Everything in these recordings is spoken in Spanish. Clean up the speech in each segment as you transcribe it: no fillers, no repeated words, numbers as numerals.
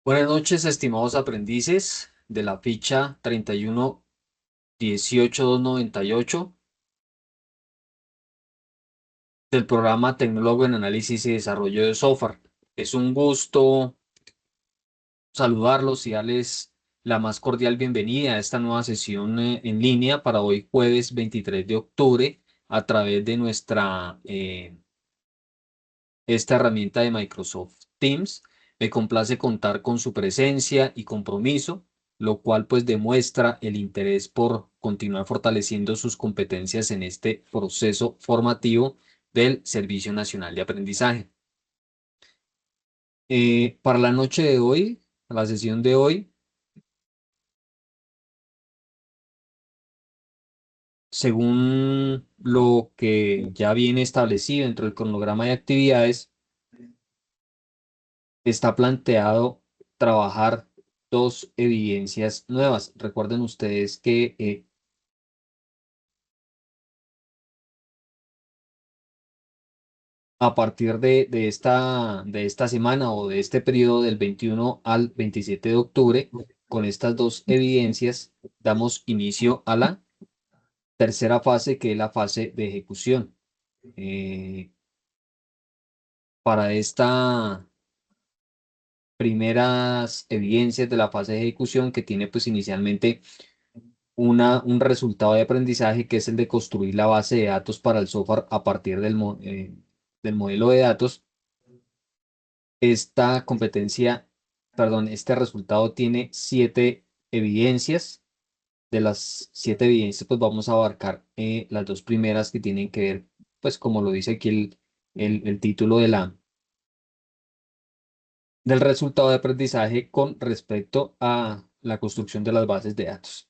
Buenas noches, estimados aprendices de la ficha 3118298 del programa Tecnólogo en Análisis y Desarrollo de Software. Es un gusto saludarlos y darles la más cordial bienvenida a esta nueva sesión en línea para hoy jueves 23 de octubre a través de esta herramienta de Microsoft Teams. Me complace contar con su presencia y compromiso, lo cual pues demuestra el interés por continuar fortaleciendo sus competencias en este proceso formativo del Servicio Nacional de Aprendizaje. Para la noche de hoy, la sesión de hoy, según lo que ya viene establecido dentro del cronograma de actividades, está planteado trabajar dos evidencias nuevas. Recuerden ustedes que a partir de esta semana o de este periodo del 21 al 27 de octubre, con estas dos evidencias, damos inicio a la tercera fase, que es la fase de ejecución. Para esta primeras evidencias de la fase de ejecución, que tiene pues inicialmente un resultado de aprendizaje, que es el de construir la base de datos para el software a partir del modelo de datos. Esta competencia, perdón, este resultado tiene 7 evidencias. De las 7 evidencias, pues vamos a abarcar las dos primeras, que tienen que ver, pues como lo dice aquí el título del resultado de aprendizaje con respecto a la construcción de las bases de datos.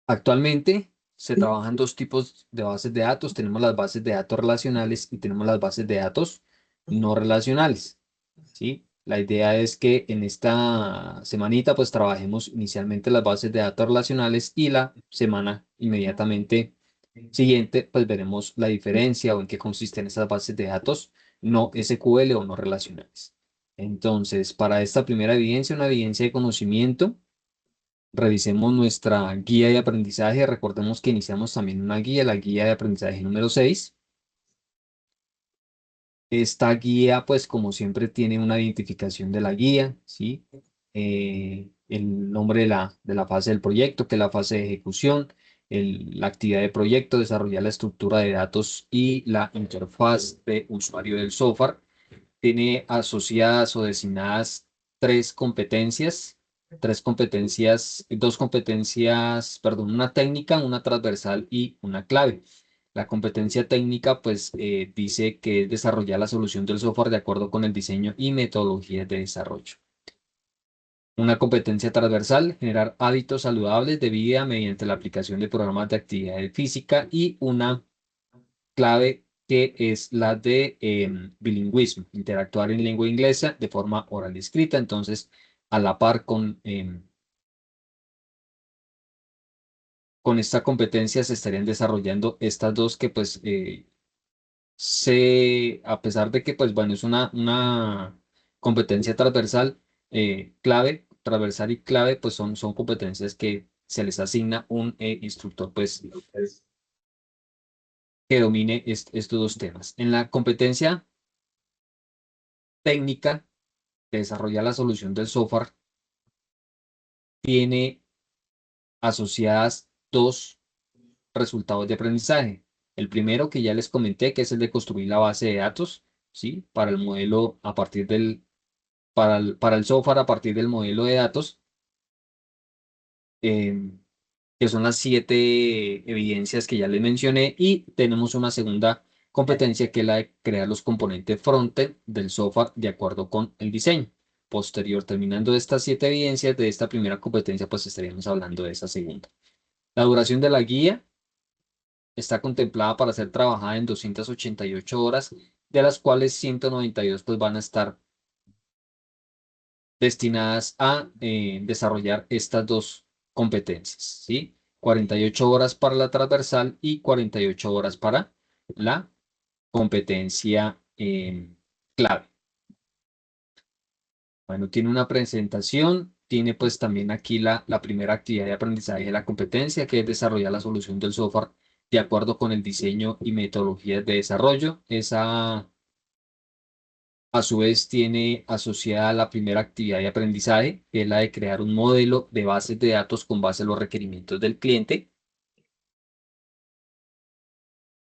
Actualmente se trabajan dos tipos de bases de datos. Tenemos las bases de datos relacionales y tenemos las bases de datos no relacionales, ¿sí? La idea es que en esta semanita pues trabajemos inicialmente las bases de datos relacionales, y la semana inmediatamente siguiente pues veremos la diferencia o en qué consisten esas bases de datos no SQL o no relacionales. Entonces, para esta primera evidencia, una evidencia de conocimiento, revisemos nuestra guía de aprendizaje. Recordemos que iniciamos también una guía, la guía de aprendizaje número 6. Esta guía, pues como siempre, tiene una identificación de la guía, ¿sí? El nombre de la fase del proyecto, que es la fase de ejecución, la actividad de proyecto, desarrollar la estructura de datos y la interfaz de usuario del software. Tiene asociadas o designadas dos competencias, perdón, una técnica, una transversal y una clave. La competencia técnica, pues, dice que es desarrollar la solución del software de acuerdo con el diseño y metodologías de desarrollo. Una competencia transversal, generar hábitos saludables de vida mediante la aplicación de programas de actividad física. Y una clave, que es la de bilingüismo, interactuar en lengua inglesa de forma oral y escrita. Entonces, a la par con esta competencia se estarían desarrollando estas dos, que pues a pesar de que pues bueno, es una competencia transversal, transversal y clave, pues son competencias que se les asigna un instructor pues que domine estos dos temas. En la competencia técnica de desarrollar la solución del software, tiene asociadas dos resultados de aprendizaje. El primero, que ya les comenté, que es el de construir la base de datos, ¿sí? Para el modelo a partir para el software a partir del modelo de datos, eh, que son las 7 evidencias que ya les mencioné. Y tenemos una segunda competencia, que es la de crear los componentes frontend del software de acuerdo con el diseño. Posterior, terminando estas 7 evidencias de esta primera competencia, pues estaríamos hablando de esa segunda. La duración de la guía está contemplada para ser trabajada en 288 horas, de las cuales 192 pues van a estar destinadas a desarrollar estas dos competencias, ¿sí? 48 horas para la transversal y 48 horas para la competencia clave. Bueno, tiene una presentación, tiene pues también aquí la primera actividad de aprendizaje de la competencia, que es desarrollar la solución del software de acuerdo con el diseño y metodologías de desarrollo. Esa a su vez tiene asociada la primera actividad de aprendizaje, que es la de crear un modelo de bases de datos con base en los requerimientos del cliente.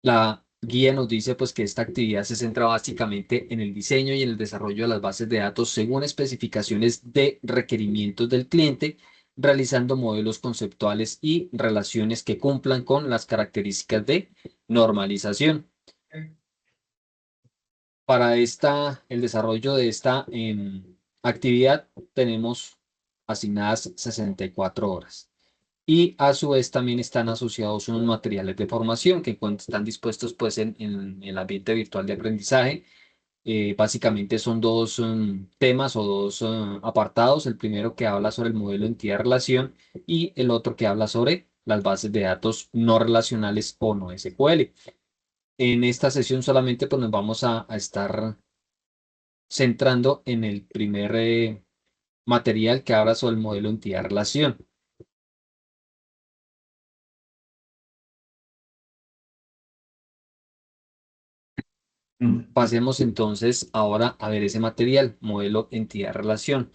La guía nos dice pues que esta actividad se centra básicamente en el diseño y en el desarrollo de las bases de datos según especificaciones de requerimientos del cliente, realizando modelos conceptuales y relaciones que cumplan con las características de normalización. Para el desarrollo de esta actividad tenemos asignadas 64 horas. Y a su vez también están asociados unos materiales de formación que están dispuestos pues en el ambiente virtual de aprendizaje. Básicamente son dos temas o dos apartados. El primero que habla sobre el modelo entidad-relación y el otro que habla sobre las bases de datos no relacionales o no SQL. En esta sesión solamente pues nos vamos a estar centrando en el primer material que habla sobre el modelo entidad-relación. Pasemos entonces ahora a ver ese material, modelo entidad-relación.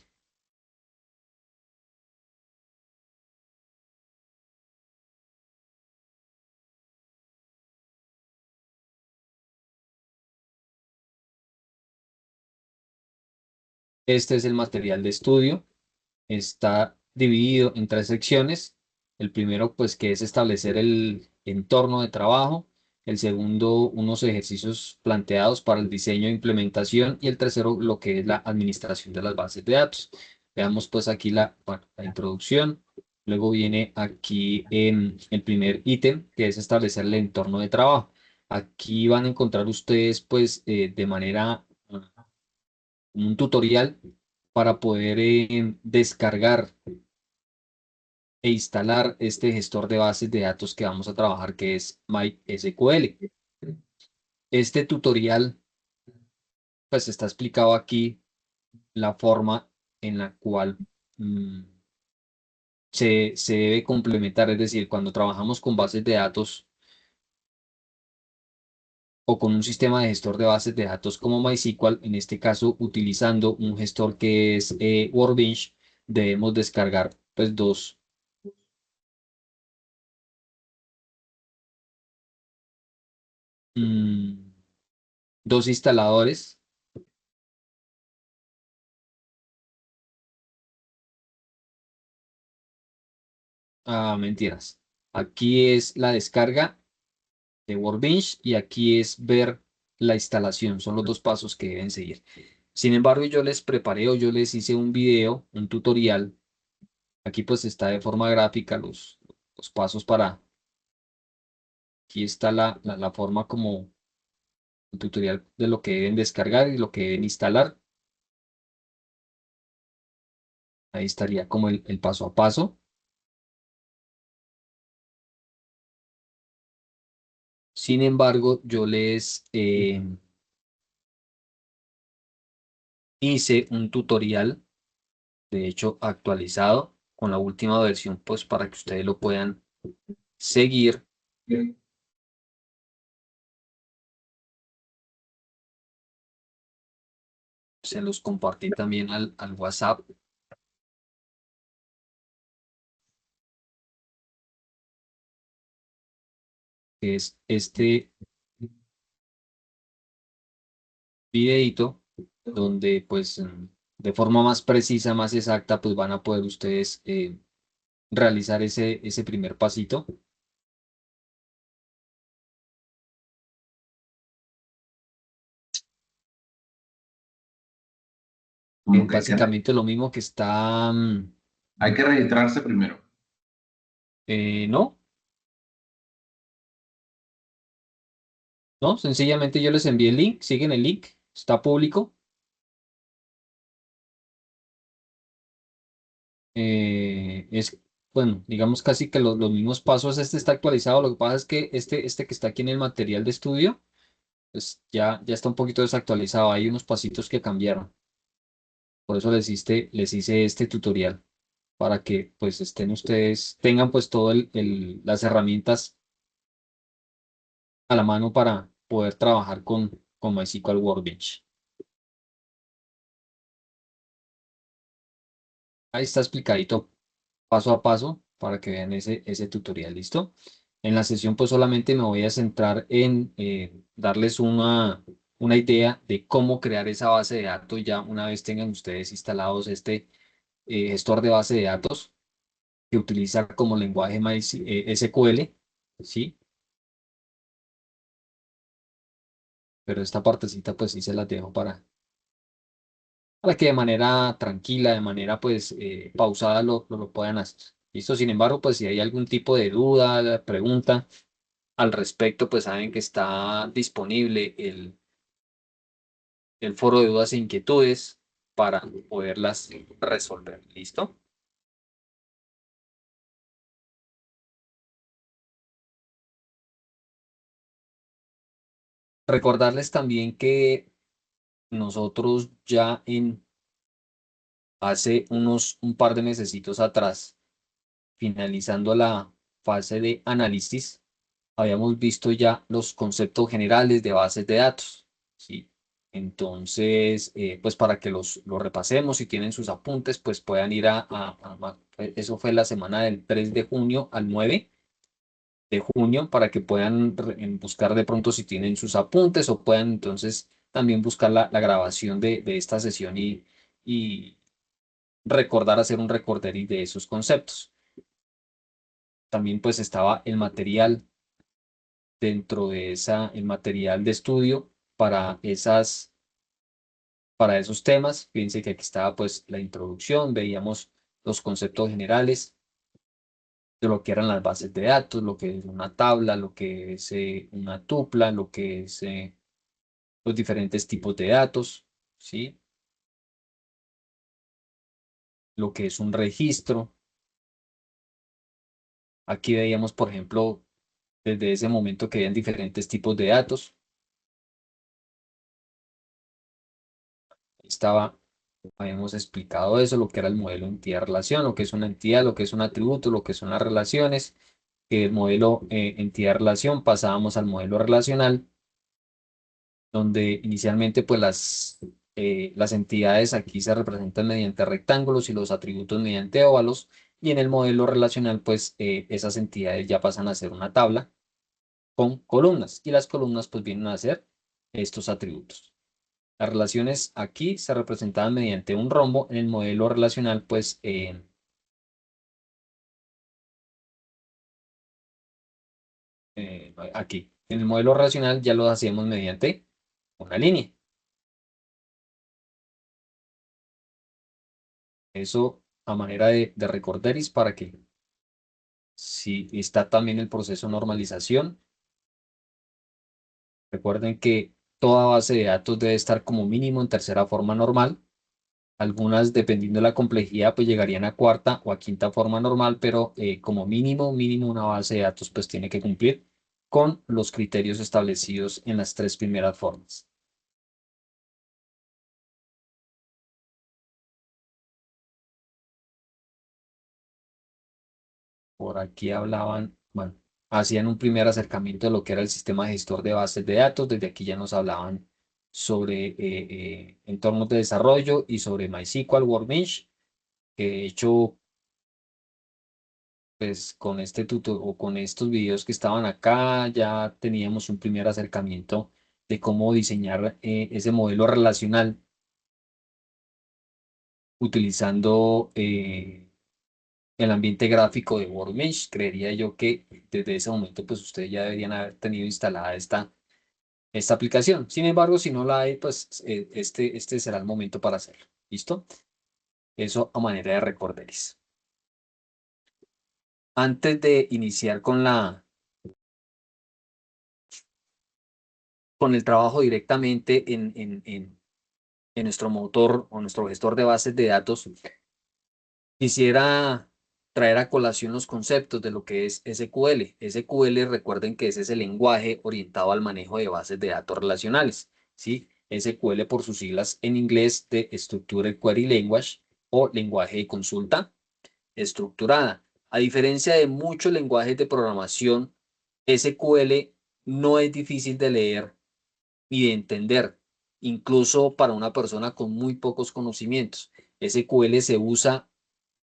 Este es el material de estudio. Está dividido en tres secciones. El primero, pues, que es establecer el entorno de trabajo. El segundo, unos ejercicios planteados para el diseño e implementación. Y el tercero, lo que es la administración de las bases de datos. Veamos, pues, aquí bueno, la introducción. Luego viene aquí el primer ítem, que es establecer el entorno de trabajo. Aquí van a encontrar ustedes, pues, de manera, un tutorial para poder descargar e instalar este gestor de bases de datos que vamos a trabajar, que es MySQL. Este tutorial, pues está explicado aquí la forma en la cual se debe complementar, es decir, cuando trabajamos con bases de datos o con un sistema de gestor de bases de datos como MySQL, en este caso utilizando un gestor que es Workbench, debemos descargar pues mm, dos instaladores. Ah, mentiras. Aquí es la descarga de Workbench y aquí es ver la instalación. Son los dos pasos que deben seguir. Sin embargo, yo les preparé o yo les hice un video, un tutorial. Aquí pues está de forma gráfica los pasos para... Aquí está la forma como el tutorial de lo que deben descargar y lo que deben instalar. Ahí estaría como el paso a paso. Sin embargo, yo les hice un tutorial, de hecho actualizado con la última versión, pues para que ustedes lo puedan seguir. Se los compartí también al WhatsApp, que es este videito donde pues de forma más precisa, más exacta, pues van a poder ustedes realizar ese primer pasito. Como que Básicamente lo mismo que está, hay que registrarse primero. no, no, sencillamente yo les envié el link, siguen el link, está público. Es, bueno, digamos casi que los mismos pasos. Este está actualizado. Lo que pasa es que este que está aquí en el material de estudio, pues ya está un poquito desactualizado. Hay unos pasitos que cambiaron. Por eso les hice este tutorial, para que pues estén ustedes, tengan pues todo las herramientas a la mano para poder trabajar con MySQL Workbench. Ahí está explicadito paso a paso para que vean ese tutorial, ¿listo? En la sesión pues solamente me voy a centrar en darles una idea de cómo crear esa base de datos ya una vez tengan ustedes instalados este gestor de base de datos que utiliza como lenguaje SQL, ¿sí? Pero esta partecita pues sí se las dejo para que de manera tranquila, de manera pues pausada lo puedan hacer. ¿Listo? Sin embargo, pues si hay algún tipo de duda, pregunta al respecto, pues saben que está disponible el foro de dudas e inquietudes para poderlas resolver. ¿Listo? Recordarles también que nosotros ya hace un par de mesecitos atrás, finalizando la fase de análisis, habíamos visto ya los conceptos generales de bases de datos, ¿sí? Entonces, pues para que los repasemos, si tienen sus apuntes, pues puedan ir eso fue la semana del 3 de junio al 9 de junio, para que puedan buscar de pronto si tienen sus apuntes o puedan entonces también buscar la grabación de esta sesión y recordar hacer un recorderis de esos conceptos. También pues estaba el material dentro de el material de estudio para esos temas. Fíjense que aquí estaba pues la introducción, veíamos los conceptos generales de lo que eran las bases de datos, lo que es una tabla, lo que es una tupla, lo que es los diferentes tipos de datos, ¿sí? Lo que es un registro. Aquí veíamos, por ejemplo, desde ese momento que habían diferentes tipos de datos. Estaba Habíamos explicado eso, lo que era el modelo entidad-relación, lo que es una entidad, lo que es un atributo, lo que son las relaciones. Que el modelo entidad-relación pasábamos al modelo relacional, donde inicialmente pues las entidades aquí se representan mediante rectángulos y los atributos mediante óvalos. Y en el modelo relacional pues esas entidades ya pasan a ser una tabla con columnas y las columnas pues vienen a ser estos atributos. Las relaciones aquí se representaban mediante un rombo. En el modelo relacional, pues aquí. En el modelo relacional ya lo hacíamos mediante una línea. Eso a manera de recorderis para que si está también el proceso de normalización, recuerden que toda base de datos debe estar como mínimo en tercera forma normal. Algunas, dependiendo de la complejidad, pues llegarían a cuarta o a quinta forma normal, pero como mínimo una base de datos pues tiene que cumplir con los criterios establecidos en las tres primeras formas. Por aquí hablaban, bueno, hacían un primer acercamiento de lo que era el sistema gestor de bases de datos. Desde aquí ya nos hablaban sobre entornos de desarrollo y sobre MySQL Workbench, que de hecho pues con este tutorial o con estos videos que estaban acá, ya teníamos un primer acercamiento de cómo diseñar ese modelo relacional utilizando el ambiente gráfico de Workbench. Creería yo que desde ese momento, pues ustedes ya deberían haber tenido instalada esta aplicación. Sin embargo, si no la hay, pues este será el momento para hacerlo. ¿Listo? Eso a manera de recorderis. Antes de iniciar con el trabajo directamente en nuestro motor o nuestro gestor de bases de datos, quisiera traer a colación los conceptos de lo que es SQL. SQL, recuerden que ese es el lenguaje orientado al manejo de bases de datos relacionales, ¿sí? SQL por sus siglas en inglés de Structured Query Language o lenguaje de consulta estructurada. A diferencia de muchos lenguajes de programación, SQL no es difícil de leer ni de entender, incluso para una persona con muy pocos conocimientos. SQL se usa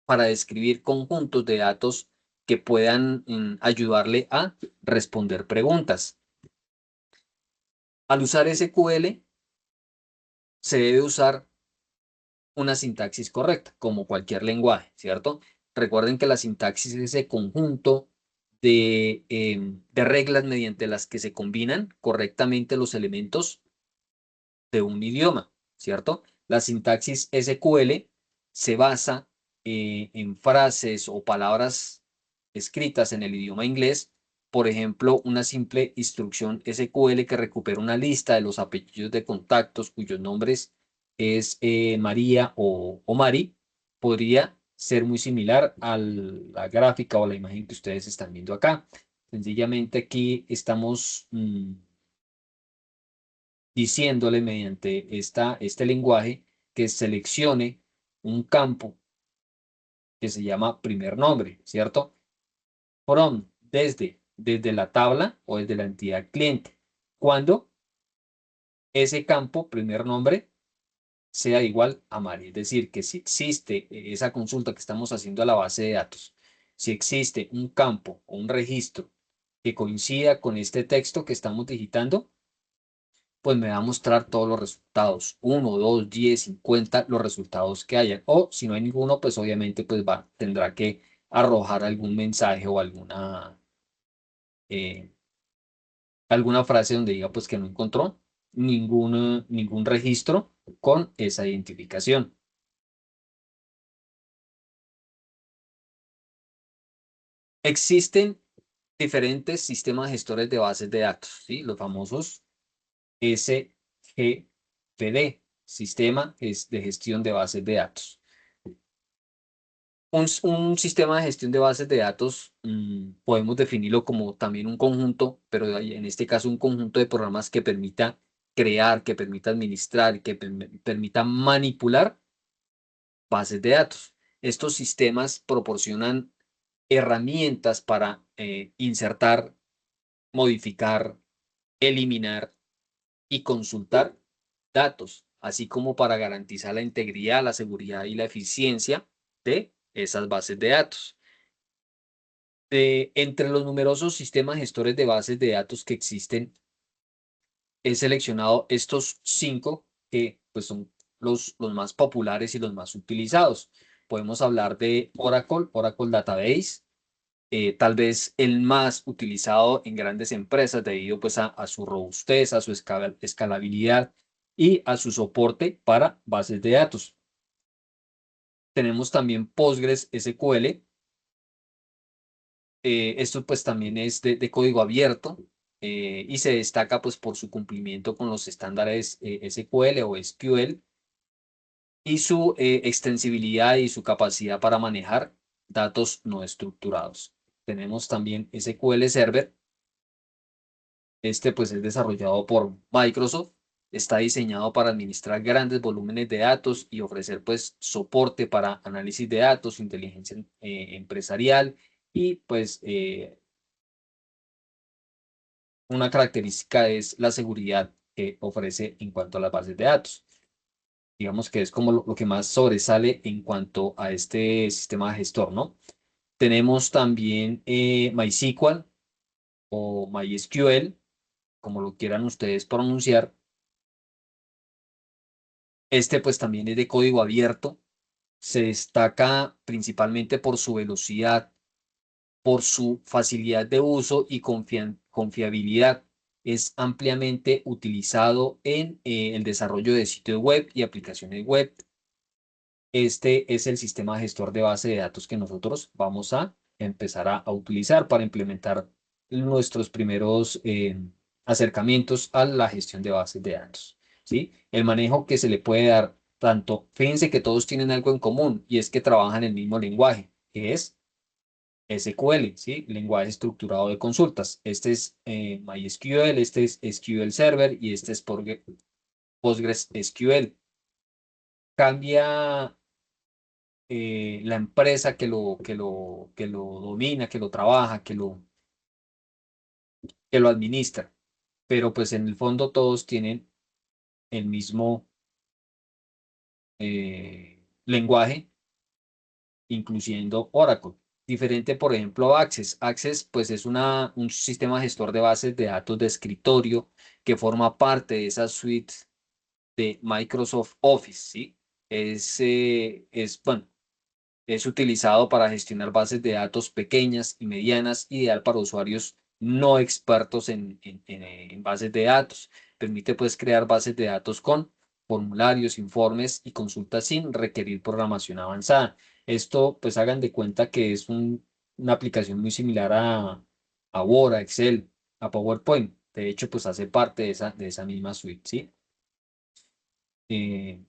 para describir conjuntos de datos que puedan ayudarle a responder preguntas. Al usar SQL, se debe usar una sintaxis correcta, como cualquier lenguaje, ¿cierto? Recuerden que la sintaxis es ese conjunto de reglas mediante las que se combinan correctamente los elementos de un idioma, ¿cierto? La sintaxis SQL se basa en frases o palabras escritas en el idioma inglés. Por ejemplo, una simple instrucción SQL que recupera una lista de los apellidos de contactos cuyos nombres es María o Mari, podría ser muy similar a la gráfica o la imagen que ustedes están viendo acá. Sencillamente aquí estamos diciéndole mediante este lenguaje que seleccione un campo que se llama primer nombre, ¿cierto? From, desde la tabla o desde la entidad cliente, cuando ese campo, primer nombre, sea igual a Mari. Es decir, que si existe esa consulta que estamos haciendo a la base de datos, si existe un campo o un registro que coincida con este texto que estamos digitando, pues me va a mostrar todos los resultados, 1, 2, 10, 50, los resultados que hayan. O si no hay ninguno, pues obviamente pues tendrá que arrojar algún mensaje o eh, alguna frase donde diga pues que no encontró ningún registro con esa identificación. Existen diferentes sistemas gestores de bases de datos, ¿sí? Los famosos SGBD, Sistema de Gestión de Bases de Datos. Un sistema de gestión de bases de datos, podemos definirlo como también un conjunto, pero en este caso un conjunto de programas que permita crear, que permita administrar, que permita manipular bases de datos. Estos sistemas proporcionan herramientas para insertar, modificar, eliminar y consultar datos, así como para garantizar la integridad, la seguridad y la eficiencia de esas bases de datos. Entre los numerosos sistemas gestores de bases de datos que existen, he seleccionado estos 5 que pues, son los más populares y los más utilizados. Podemos hablar de Oracle Database, tal vez el más utilizado en grandes empresas debido pues, a su robustez, a su escalabilidad y a su soporte para bases de datos. Tenemos también PostgreSQL. Esto pues también es de código abierto y se destaca pues por su cumplimiento con los estándares SQL o SQL y su extensibilidad y su capacidad para manejar datos no estructurados. Tenemos también SQL Server. Este pues es desarrollado por Microsoft. Está diseñado para administrar grandes volúmenes de datos y ofrecer pues soporte para análisis de datos, inteligencia empresarial y pues una característica es la seguridad que ofrece en cuanto a las bases de datos. Digamos que es como lo que más sobresale en cuanto a este sistema gestor, ¿no? Tenemos también MySQL o MySQL, como lo quieran ustedes pronunciar. Este pues también es de código abierto. Se destaca principalmente por su velocidad, por su facilidad de uso y confiabilidad. Es ampliamente utilizado en el desarrollo de sitios web y aplicaciones web. Este es el sistema gestor de base de datos que nosotros vamos a empezar a utilizar para implementar nuestros primeros acercamientos a la gestión de bases de datos, ¿sí? El manejo que se le puede dar tanto, fíjense que todos tienen algo en común y es que trabajan el mismo lenguaje, que es SQL, ¿sí? Lenguaje estructurado de consultas. Este es MySQL, este es SQL Server y este es PostgreSQL. Cambia la empresa que lo domina, que lo trabaja, que lo administra, pero pues en el fondo todos tienen el mismo lenguaje, incluyendo Oracle. Diferente, por ejemplo, a Access. Access, pues, es un sistema gestor de bases de datos de escritorio que forma parte de esa suite de Microsoft Office, ¿sí? Bueno, es utilizado para gestionar bases de datos pequeñas y medianas, ideal para usuarios no expertos en bases de datos. Permite pues crear bases de datos con formularios, informes y consultas sin requerir programación avanzada. Esto pues hagan de cuenta que es una aplicación muy similar a Word, a Excel, a PowerPoint. De hecho pues hace parte de esa misma suite, ¿sí? Eh,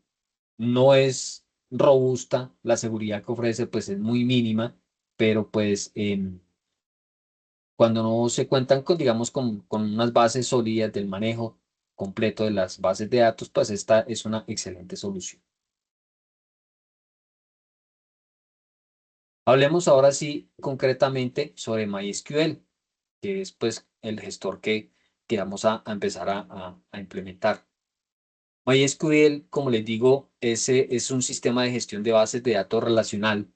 no es robusta, la seguridad que ofrece pues es muy mínima, pero pues cuando no se cuentan con, digamos, con unas bases sólidas del manejo completo de las bases de datos, pues esta es una excelente solución. Hablemos ahora sí concretamente sobre MySQL, que es pues el gestor que vamos a empezar a implementar. MySQL, como les digo, es un sistema de gestión de bases de datos relacional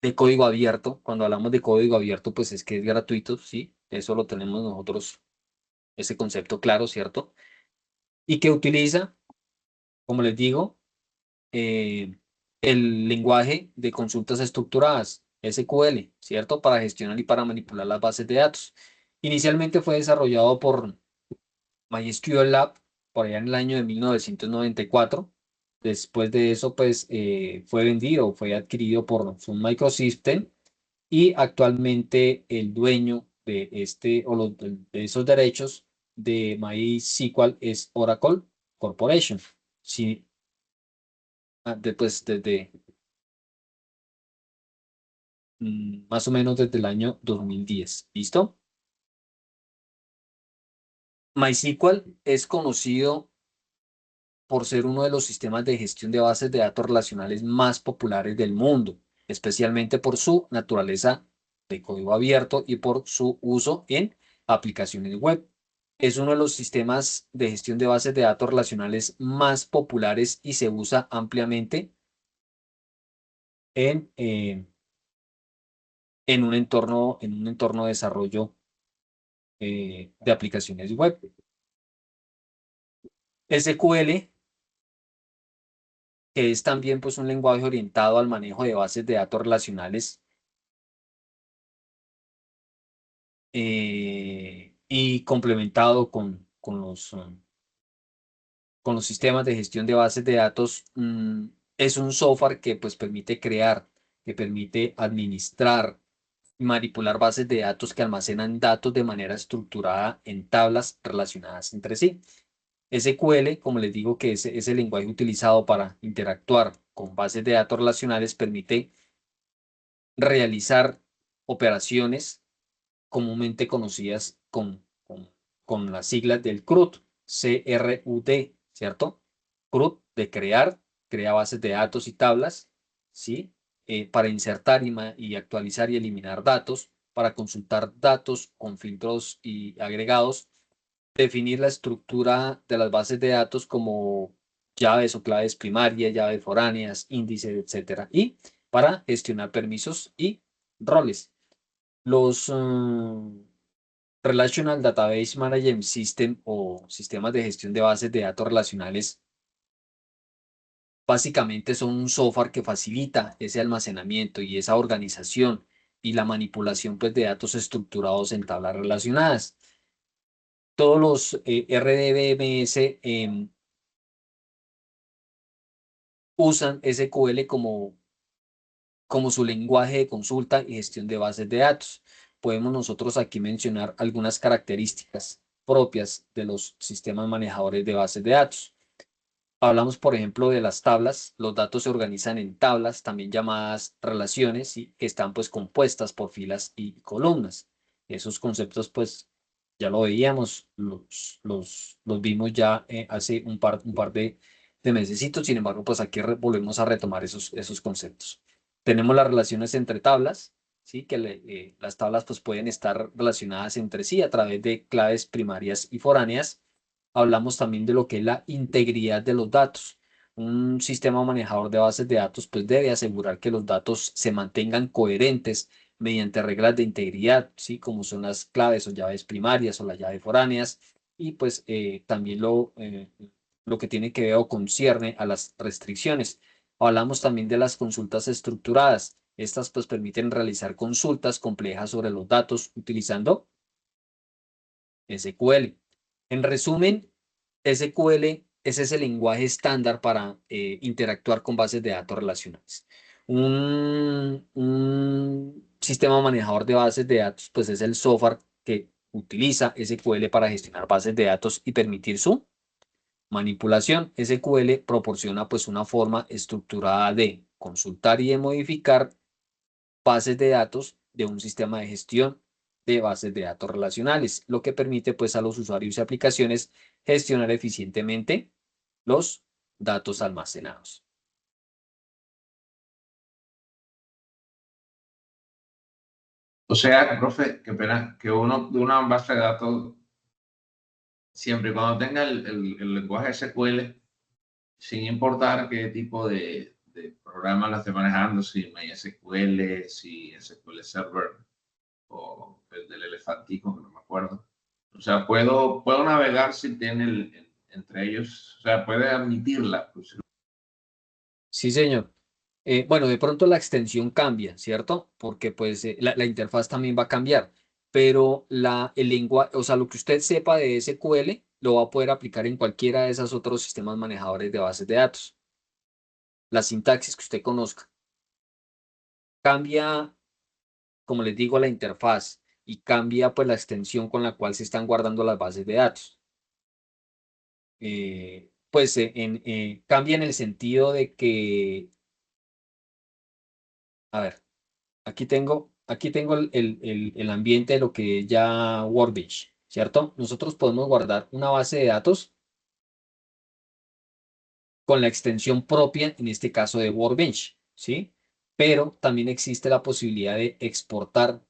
de código abierto. Cuando hablamos de código abierto, pues es que es gratuito, ¿sí? Eso lo tenemos nosotros, ese concepto claro, ¿cierto? Y que utiliza, como les digo, eh, el lenguaje de consultas estructuradas, SQL, ¿cierto? Para gestionar y para manipular las bases de datos. Inicialmente fue desarrollado por MySQL Lab, por allá en el año de 1994. Después de eso, pues fue vendido, fue adquirido por Sun Microsystems y actualmente el dueño de de esos derechos de MySQL es Oracle Corporation. Sí, pues desde más o menos desde el año 2010. ¿Listo? MySQL es conocido por ser uno de los sistemas de gestión de bases de datos relacionales más populares del mundo, especialmente por su naturaleza de código abierto y por su uso en aplicaciones web. Es uno de los sistemas de gestión de bases de datos relacionales más populares y se usa ampliamente en un entorno de desarrollo de aplicaciones web. SQL, que es también pues, un lenguaje orientado al manejo de bases de datos relacionales y complementado con los sistemas de gestión de bases de datos, es un software que pues permite crear, que permite administrar y manipular bases de datos que almacenan datos de manera estructurada en tablas relacionadas entre sí. SQL, como les digo, que es el lenguaje utilizado para interactuar con bases de datos relacionales, permite realizar operaciones comúnmente conocidas con las siglas del CRUD, C-R-U-D, ¿cierto? CRUD de crear, crea bases de datos y tablas, ¿sí? Para insertar y actualizar y eliminar datos, para consultar datos con filtros y agregados, definir la estructura de las bases de datos como llaves o claves primarias, llaves foráneas, índices, etcétera, y para gestionar permisos y roles. Los Relational Database Management System o sistemas de gestión de bases de datos relacionales básicamente son un software que facilita ese almacenamiento y esa organización y la manipulación pues, de datos estructurados en tablas relacionadas. Todos los RDBMS usan SQL como su lenguaje de consulta y gestión de bases de datos. Podemos nosotros aquí mencionar algunas características propias de los sistemas manejadores de bases de datos. Hablamos, por ejemplo, de las tablas. Los datos se organizan en tablas, también llamadas relaciones, y que están pues compuestas por filas y columnas. Esos conceptos pues ya lo veíamos, los vimos ya hace un par de mesecitos. Sin embargo, pues aquí volvemos a retomar esos conceptos. Tenemos las relaciones entre tablas, ¿sí? Que las tablas pues pueden estar relacionadas entre sí a través de claves primarias y foráneas. Hablamos también de lo que es la integridad de los datos. Un sistema manejador de bases de datos pues debe asegurar que los datos se mantengan coherentes mediante reglas de integridad, ¿sí? Como son las claves o llaves primarias o las llaves foráneas. Y pues también lo que tiene que ver o concierne a las restricciones. Hablamos también de las consultas estructuradas. Estas pues permiten realizar consultas complejas sobre los datos utilizando SQL. En resumen, SQL es ese lenguaje estándar para interactuar con bases de datos relacionales. Un sistema manejador de bases de datos, pues es el software que utiliza SQL para gestionar bases de datos y permitir su manipulación. SQL proporciona pues una forma estructurada de consultar y de modificar bases de datos de un sistema de gestión de bases de datos relacionales, lo que permite pues a los usuarios y aplicaciones gestionar eficientemente los datos almacenados. O sea, profe, qué pena, que uno de una base de datos, siempre y cuando tenga el lenguaje SQL, sin importar qué tipo de programa lo esté manejando, si MySQL, si SQL Server o el del elefantico, que no me acuerdo. O sea, puedo navegar si tiene entre ellos, o sea, puede admitirla. Pues. Sí, señor. Bueno, de pronto la extensión cambia, ¿cierto? Porque pues la interfaz también va a cambiar, pero el lenguaje, o sea, lo que usted sepa de SQL lo va a poder aplicar en cualquiera de esos otros sistemas manejadores de bases de datos. La sintaxis que usted conozca. Cambia, como les digo, la interfaz y cambia pues la extensión con la cual se están guardando las bases de datos. Pues cambia en el sentido de que, a ver, aquí tengo el ambiente de lo que es ya Workbench, ¿cierto? Nosotros podemos guardar una base de datos con la extensión propia, en este caso de Workbench, ¿sí? Pero también existe la posibilidad de exportar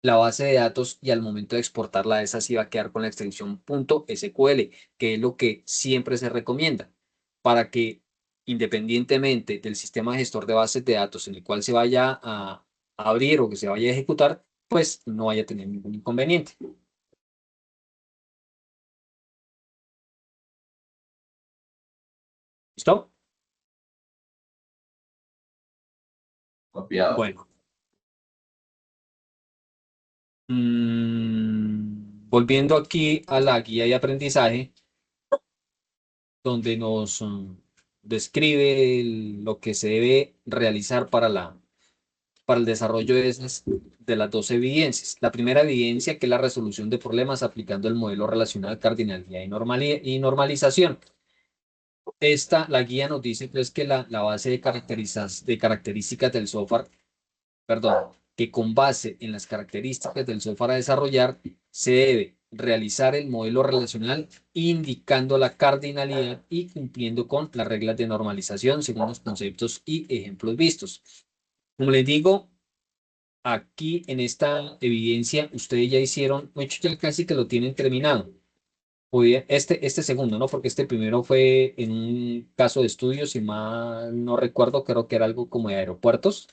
la base de datos y al momento de exportarla, esa sí va a quedar con la extensión .sql, que es lo que siempre se recomienda para que independientemente del sistema gestor de bases de datos en el cual se vaya a abrir o que se vaya a ejecutar, pues no vaya a tener ningún inconveniente. ¿Listo? Copiado. Bueno, volviendo aquí a la guía de aprendizaje, donde nos describe lo que se debe realizar para el desarrollo de las dos evidencias. La primera evidencia, que es la resolución de problemas aplicando el modelo relacional, cardinalidad y normalización. La guía nos dice pues que la base de características del software, perdón, que con base en las características del software a desarrollar, se debe realizar el modelo relacional indicando la cardinalidad y cumpliendo con las reglas de normalización según los conceptos y ejemplos vistos. Como les digo, aquí en esta evidencia, ustedes ya hicieron, de hecho ya casi que lo tienen terminado. Este segundo, ¿no? Porque este primero fue en un caso de estudio, si mal no recuerdo, creo que era algo como de aeropuertos,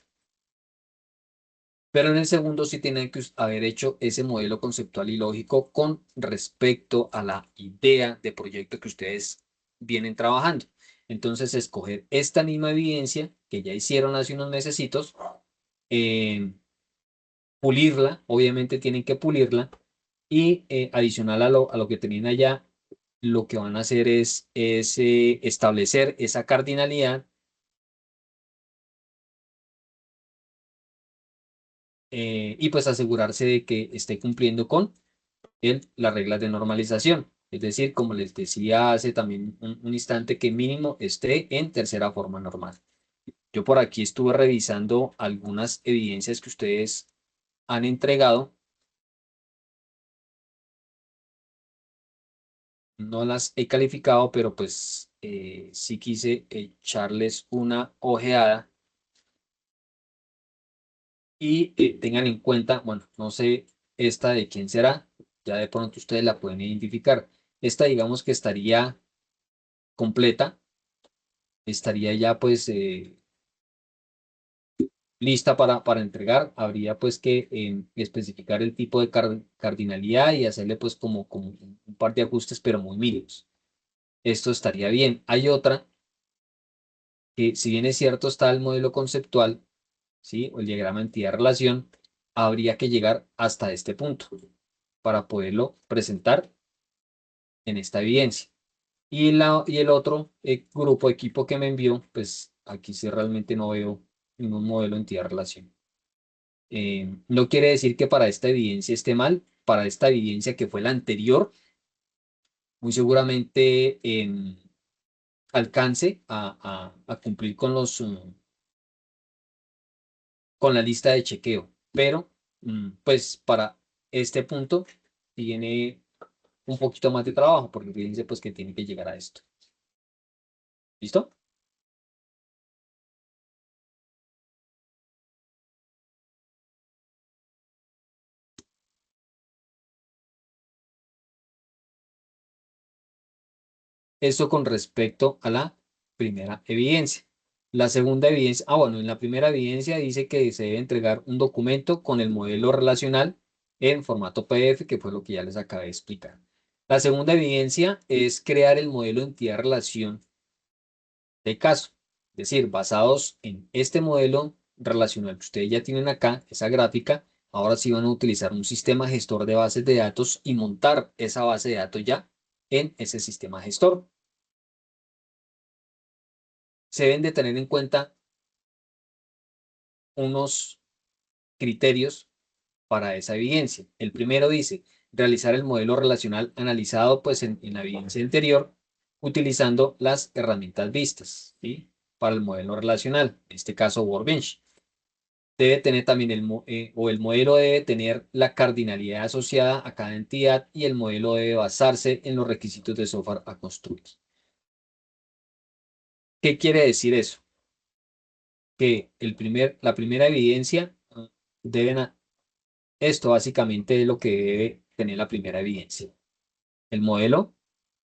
pero en el segundo sí tienen que haber hecho ese modelo conceptual y lógico con respecto a la idea de proyecto que ustedes vienen trabajando. Entonces, escoger esta misma evidencia que ya hicieron hace unos mesecitos, eh, pulirla, obviamente tienen que pulirla y adicional a lo que tenían allá, lo que van a hacer es establecer esa cardinalidad y pues asegurarse de que esté cumpliendo con las reglas de normalización. Es decir, como les decía hace también un instante, que mínimo esté en tercera forma normal. Yo por aquí estuve revisando algunas evidencias que ustedes han entregado. No las he calificado, pero pues sí quise echarles una ojeada y tengan en cuenta, bueno, no sé esta de quién será, ya de pronto ustedes la pueden identificar. Esta digamos que estaría completa, estaría ya pues lista para entregar. Habría pues que especificar el tipo de cardinalidad y hacerle pues como un par de ajustes, pero muy mínimos. Esto estaría bien. Hay otra que si bien es cierto está el modelo conceptual, ¿sí? O el diagrama entidad-relación, habría que llegar hasta este punto para poderlo presentar en esta evidencia. Y el otro grupo, equipo que me envió, pues aquí sí realmente no veo ningún modelo entidad-relación. No quiere decir que para esta evidencia esté mal, para esta evidencia que fue la anterior, muy seguramente alcance a cumplir con con la lista de chequeo, pero pues para este punto tiene un poquito más de trabajo, porque fíjense pues que tiene que llegar a esto. ¿Listo? Esto con respecto a la primera evidencia. La segunda evidencia, bueno, en la primera evidencia dice que se debe entregar un documento con el modelo relacional en formato PDF, que fue lo que ya les acabé de explicar. La segunda evidencia es crear el modelo entidad-relación de caso, es decir, basados en este modelo relacional que ustedes ya tienen acá, esa gráfica, ahora sí van a utilizar un sistema gestor de bases de datos y montar esa base de datos ya en ese sistema gestor. Se deben de tener en cuenta unos criterios para esa evidencia. El primero dice, realizar el modelo relacional analizado pues en la evidencia anterior utilizando las herramientas vistas, ¿sí? Para el modelo relacional, en este caso Workbench. Debe tener también el modelo debe tener la cardinalidad asociada a cada entidad y el modelo debe basarse en los requisitos de software a construir. ¿Qué quiere decir eso? Que la primera evidencia deben, esto básicamente es lo que debe tener la primera evidencia, el modelo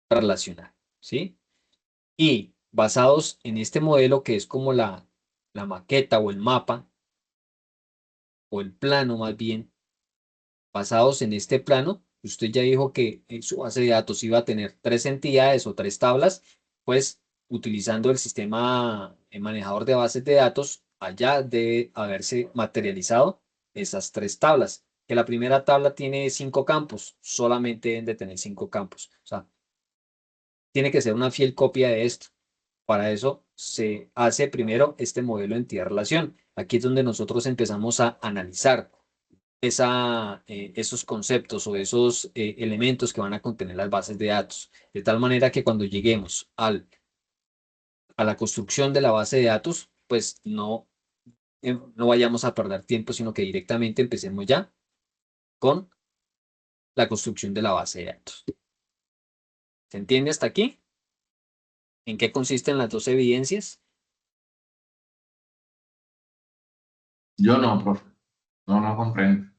relacional, ¿sí? Y basados en este modelo que es como la maqueta o el mapa o el plano más bien, basados en este plano, usted ya dijo que en su base de datos iba a tener tres entidades o tres tablas, pues utilizando el sistema manejador de bases de datos, allá debe haberse materializado esas tres tablas. Que la primera tabla tiene 5 campos, solamente deben de tener 5 campos. O sea, tiene que ser una fiel copia de esto. Para eso se hace primero este modelo de entidad-relación. Aquí es donde nosotros empezamos a analizar esos conceptos o esos elementos que van a contener las bases de datos. De tal manera que cuando lleguemos a la construcción de la base de datos, pues no vayamos a perder tiempo, sino que directamente empecemos ya con la construcción de la base de datos. ¿Se entiende hasta aquí? ¿En qué consisten las dos evidencias? Yo no, profe. No comprendo.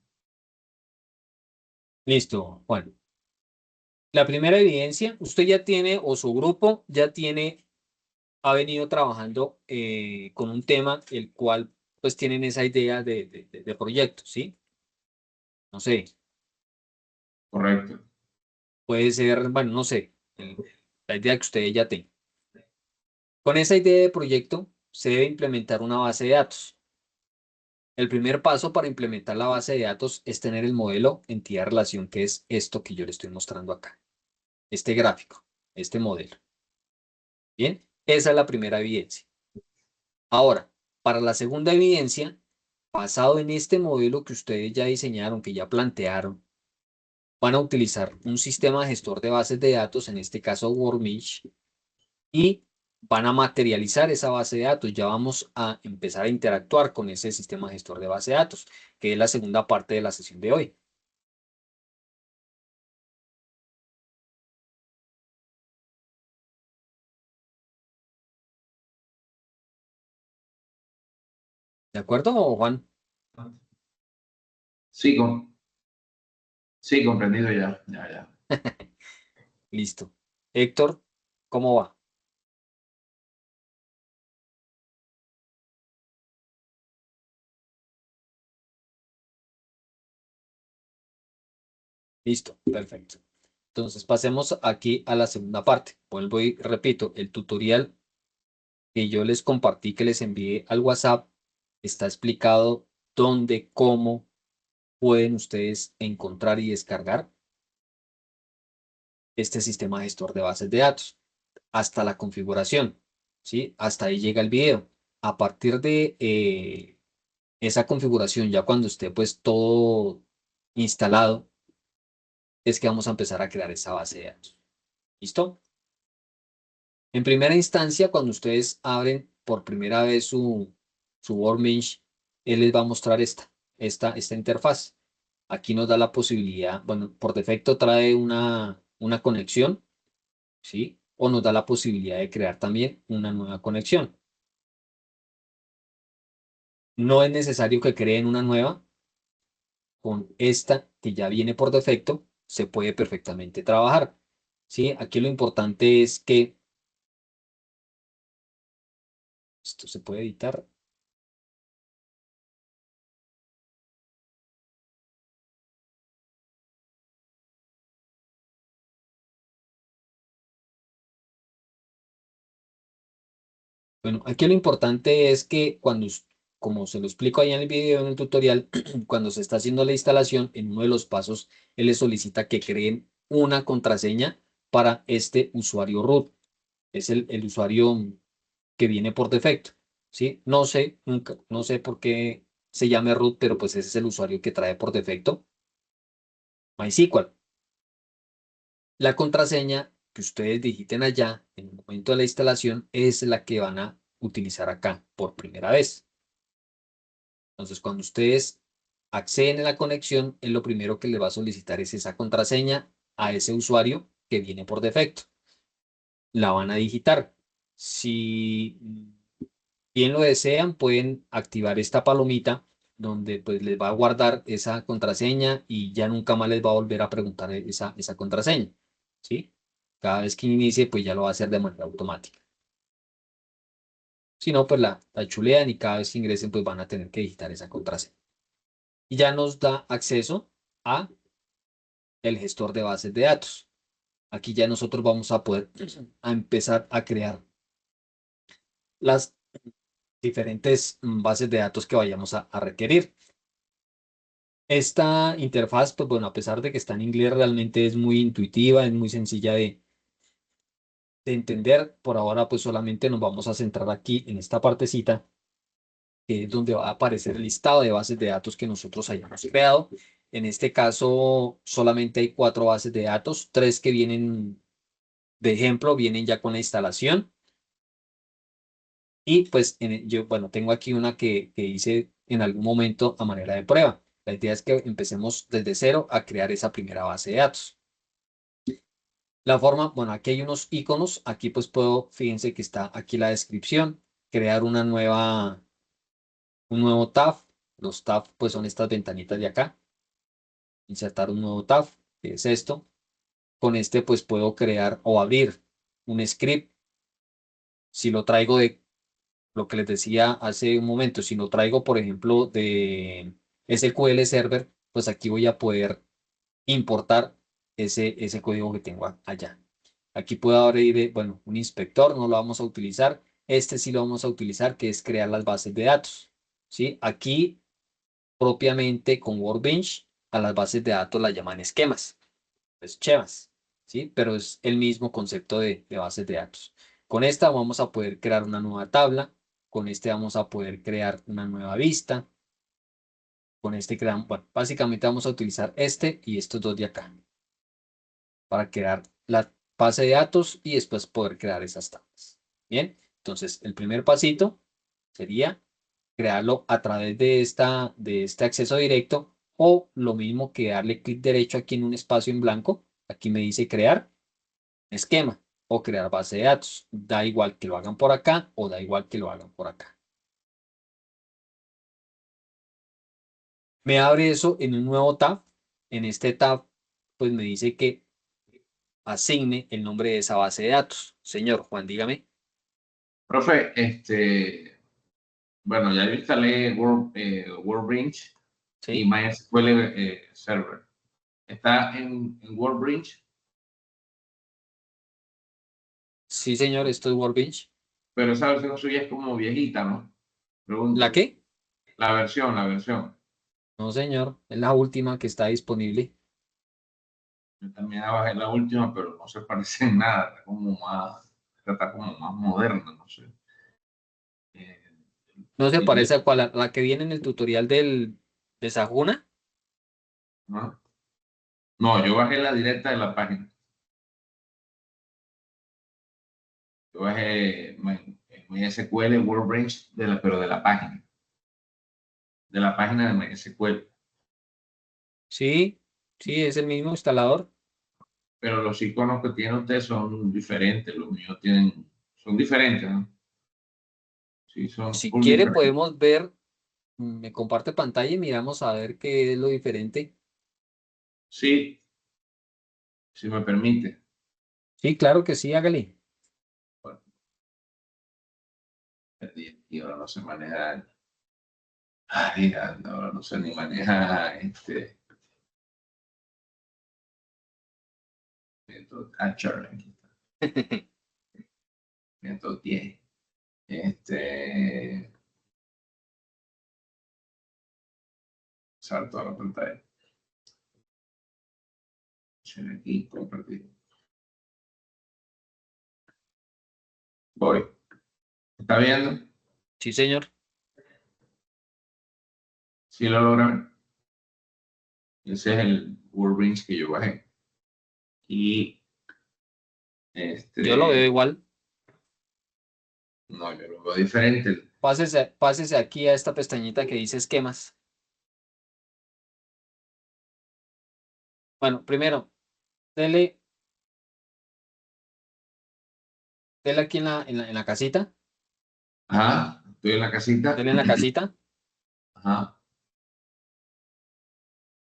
Listo. Bueno, la primera evidencia, usted ya tiene o su grupo ya tiene, ha venido trabajando con un tema el cual pues tienen esa idea de proyecto, ¿sí? No sé, Correcto. puede ser, bueno, no sé, la idea que ustedes ya tengan. Con esa idea de proyecto se debe implementar una base de datos. El primer paso para implementar la base de datos es tener el modelo entidad-relación, que es esto que yo le estoy mostrando acá, este gráfico, este modelo. Bien, esa es la primera evidencia. Ahora, para la segunda evidencia, basado en este modelo que ustedes ya diseñaron, que ya plantearon, van a utilizar un sistema gestor de bases de datos, en este caso Workbench, y van a materializar esa base de datos, ya vamos a empezar a interactuar con ese sistema gestor de base de datos, que es la segunda parte de la sesión de hoy. ¿De acuerdo, Juan? Sí, sí, comprendido ya, ya, ya. Listo. Héctor, ¿cómo va? Listo, perfecto. Entonces pasemos aquí a la segunda parte. Vuelvo y repito, el tutorial que yo les compartí, que les envié al WhatsApp, está explicado dónde, cómo pueden ustedes encontrar y descargar este sistema gestor de bases de datos, hasta la configuración, ¿sí? Hasta ahí llega el video. A partir de esa configuración, ya cuando esté pues todo instalado, es que vamos a empezar a crear esa base de datos. ¿Listo? En primera instancia, cuando ustedes abren por primera vez su Workbench, él les va a mostrar esta interfaz. Aquí nos da la posibilidad, bueno, por defecto trae una conexión, ¿sí? O nos da la posibilidad de crear también una nueva conexión. No es necesario que creen una nueva, con esta que ya viene por defecto, se puede perfectamente trabajar, ¿sí? Aquí lo importante es que esto se puede editar. Bueno, aquí lo importante es que como se lo explico ahí en el video, en el tutorial, cuando se está haciendo la instalación, en uno de los pasos, él le solicita que creen una contraseña para este usuario root. Es el usuario que viene por defecto, ¿sí? No sé, no sé por qué se llame root, pero pues ese es el usuario que trae por defecto MySQL. La contraseña que ustedes digiten allá en el momento de la instalación es la que van a utilizar acá por primera vez. Entonces, cuando ustedes acceden a la conexión, es lo primero que les va a solicitar es esa contraseña a ese usuario que viene por defecto. La van a digitar. Si bien lo desean, pueden activar esta palomita donde pues les va a guardar esa contraseña y ya nunca más les va a volver a preguntar esa contraseña, ¿sí? Cada vez que inicie, pues ya lo va a hacer de manera automática. Si no, pues la chulean y cada vez que ingresen, pues van a tener que digitar esa contraseña. Y ya nos da acceso a el gestor de bases de datos. Aquí ya nosotros vamos a poder a empezar a crear las diferentes bases de datos que vayamos a requerir. Esta interfaz, pues bueno, a pesar de que está en inglés, realmente es muy intuitiva, es muy sencilla de entender. Por ahora, pues solamente nos vamos a centrar aquí en esta partecita, que es donde va a aparecer el listado de bases de datos que nosotros hayamos creado. En este caso, solamente hay 4 bases de datos, 3 que vienen de ejemplo, vienen ya con la instalación. Y pues yo, bueno, tengo aquí una que hice en algún momento a manera de prueba. La idea es que empecemos desde cero a crear esa primera base de datos. La forma, bueno, aquí hay unos iconos. Aquí pues puedo, fíjense que está aquí la descripción, crear un nuevo tab. Los tabs pues son estas ventanitas de acá. Insertar un nuevo tab, que es esto. Con este pues puedo crear o abrir un script. Si lo traigo de lo que les decía hace un momento, si lo traigo, por ejemplo, de SQL Server, pues aquí voy a poder importar ese código que tengo allá. Aquí puedo abrir, bueno, un inspector, no lo vamos a utilizar. Este sí lo vamos a utilizar, que es crear las bases de datos. ¿Sí? Aquí, propiamente con Workbench, a las bases de datos las llaman esquemas, pues schemas, ¿sí? Pero es el mismo concepto de bases de datos. Con esta vamos a poder crear una nueva tabla, con este vamos a poder crear una nueva vista, con este creamos, bueno, básicamente vamos a utilizar este y estos dos de acá para crear la base de datos y después poder crear esas tablas. Bien, entonces el primer pasito sería crearlo a través de este acceso directo o lo mismo que darle clic derecho aquí en un espacio en blanco. Aquí me dice crear esquema o crear base de datos. Da igual que lo hagan por acá o da igual que lo hagan por acá. Me abre eso en un nuevo tab. En este tab, pues me dice que asigne el nombre de esa base de datos. Señor Juan, dígame. Profe, bueno, ya yo instalé WordBridge y ¿Sí? MySQL Server. Está en WordBridge, Sí, señor, esto es Workbench. pero esa versión suya es como viejita, ¿no? ¿La Pregunto. qué? La versión. No, señor, es la última que está disponible. Yo también bajé la última, pero no se parece en nada. Está como más moderna, no sé. Eh, No se y- parece a cuál, a la que viene en el tutorial de Sajuna. ¿no? No, yo bajé la directa de la página. Yo bajé MySQL WordBridge, pero de la página de MySQL. Sí, sí, es el mismo instalador. Pero los iconos que tiene usted son diferentes, los míos son diferentes, ¿no? Sí, son Si full quiere, diferentes. podemos ver, me comparte pantalla y miramos a ver qué es lo diferente. Sí, si me permite. Sí, claro que sí, hágale. Bueno, y ahora no se maneja. Ay, ahora no se ni maneja Charlie, 110. Salto a la pantalla. Aquí, compartir. Voy. ¿Está viendo? Sí, señor. Sí lo logran. Ese es el WordBridge que yo bajé. Y Yo lo veo este, igual. no, yo lo veo diferente. Pásese aquí a esta pestañita que dice esquemas. Bueno, primero, dele, dele aquí en la casita. Ajá, estoy en la casita. Dele en la casita, Ajá.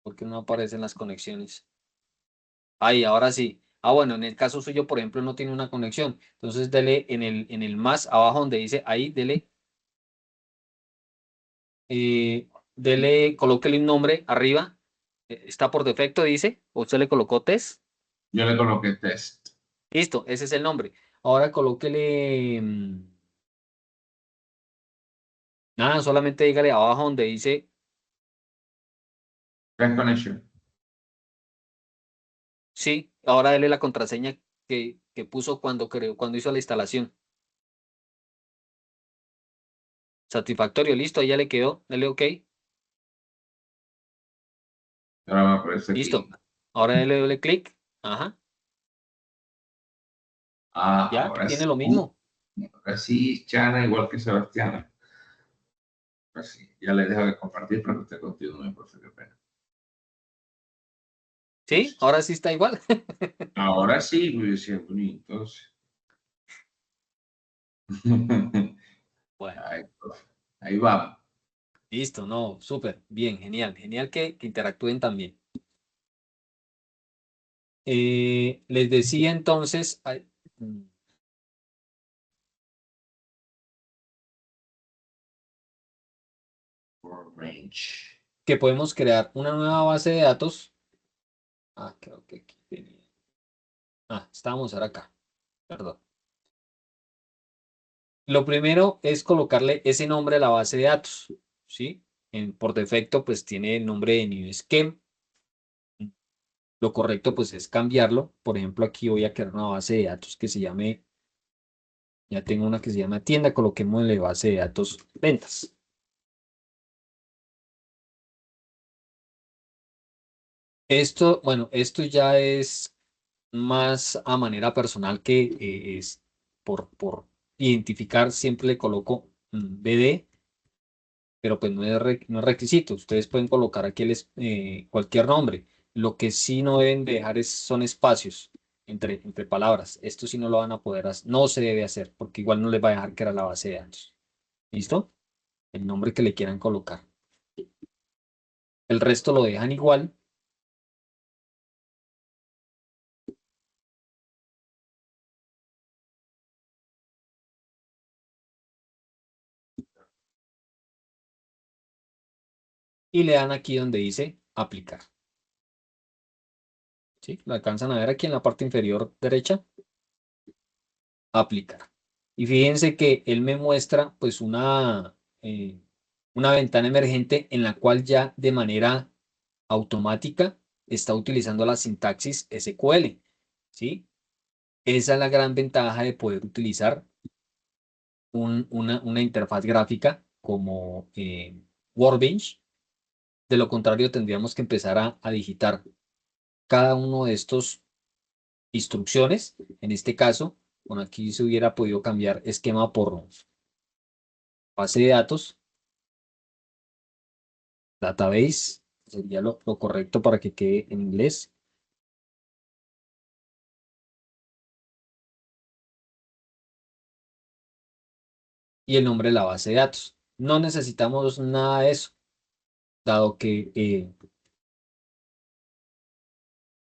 porque no aparecen las conexiones. Ahí, ahora sí. Ah, bueno, en el caso suyo, por ejemplo, no tiene una conexión. Entonces, dele en el más abajo donde dice ahí, dele, colóquele un nombre arriba. Está por defecto, dice. O usted le colocó test. Yo le coloqué test. Listo, ese es el nombre. Ahora colóquele, nada, solamente dígale abajo donde dice, Test connection. sí, ahora dele la contraseña que puso cuando creó, cuando hizo la instalación. Satisfactorio, listo, ahí ya le quedó. Dele OK. Ahora me aparece aquí. Listo. Ahora dele doble clic. Ajá. Ah, Ya, ahora tiene sí. lo mismo. Ahora sí, Chana, igual que Sebastián. Pues sí, ya le dejo de compartir para que usted continúe, profe, qué pena. ¿Sí? Ahora sí está igual. Ahora sí, pues sí, bonito. Entonces. Bueno, Ay, profe, ahí vamos. listo, no, súper, bien, genial, genial que interactúen también. Les decía entonces Range. que podemos crear una nueva base de datos. Ah, creo que aquí tenía. Ah, estábamos ahora acá, perdón. Lo primero es colocarle ese nombre a la base de datos, ¿sí? Por defecto, pues tiene el nombre de New Scheme. Lo correcto, pues, es cambiarlo. Por ejemplo, aquí voy a crear una base de datos que se llame, ya tengo una que se llama tienda, coloquémosle base de datos ventas. Esto, bueno, esto ya es más a manera personal que es por identificar, siempre le coloco BD, pero pues no es requisito. Ustedes pueden colocar aquí cualquier nombre. Lo que sí no deben dejar son espacios entre palabras. Esto sí no lo van a poder hacer, no se debe hacer, porque igual no les va a dejar que era la base de datos. ¿Listo? El nombre que le quieran colocar. El resto lo dejan igual. Y le dan aquí donde dice aplicar. ¿Sí? Lo alcanzan a ver aquí en la parte inferior derecha, aplicar. Y fíjense que él me muestra pues una ventana emergente en la cual ya de manera automática está utilizando la sintaxis SQL. ¿Sí? Esa es la gran ventaja de poder utilizar una interfaz gráfica como Workbench. De lo contrario, tendríamos que empezar a digitar cada uno de estos instrucciones. En este caso, bueno, aquí se hubiera podido cambiar esquema por base de datos, database, sería lo correcto para que quede en inglés. Y el nombre de la base de datos. No necesitamos nada de eso, dado que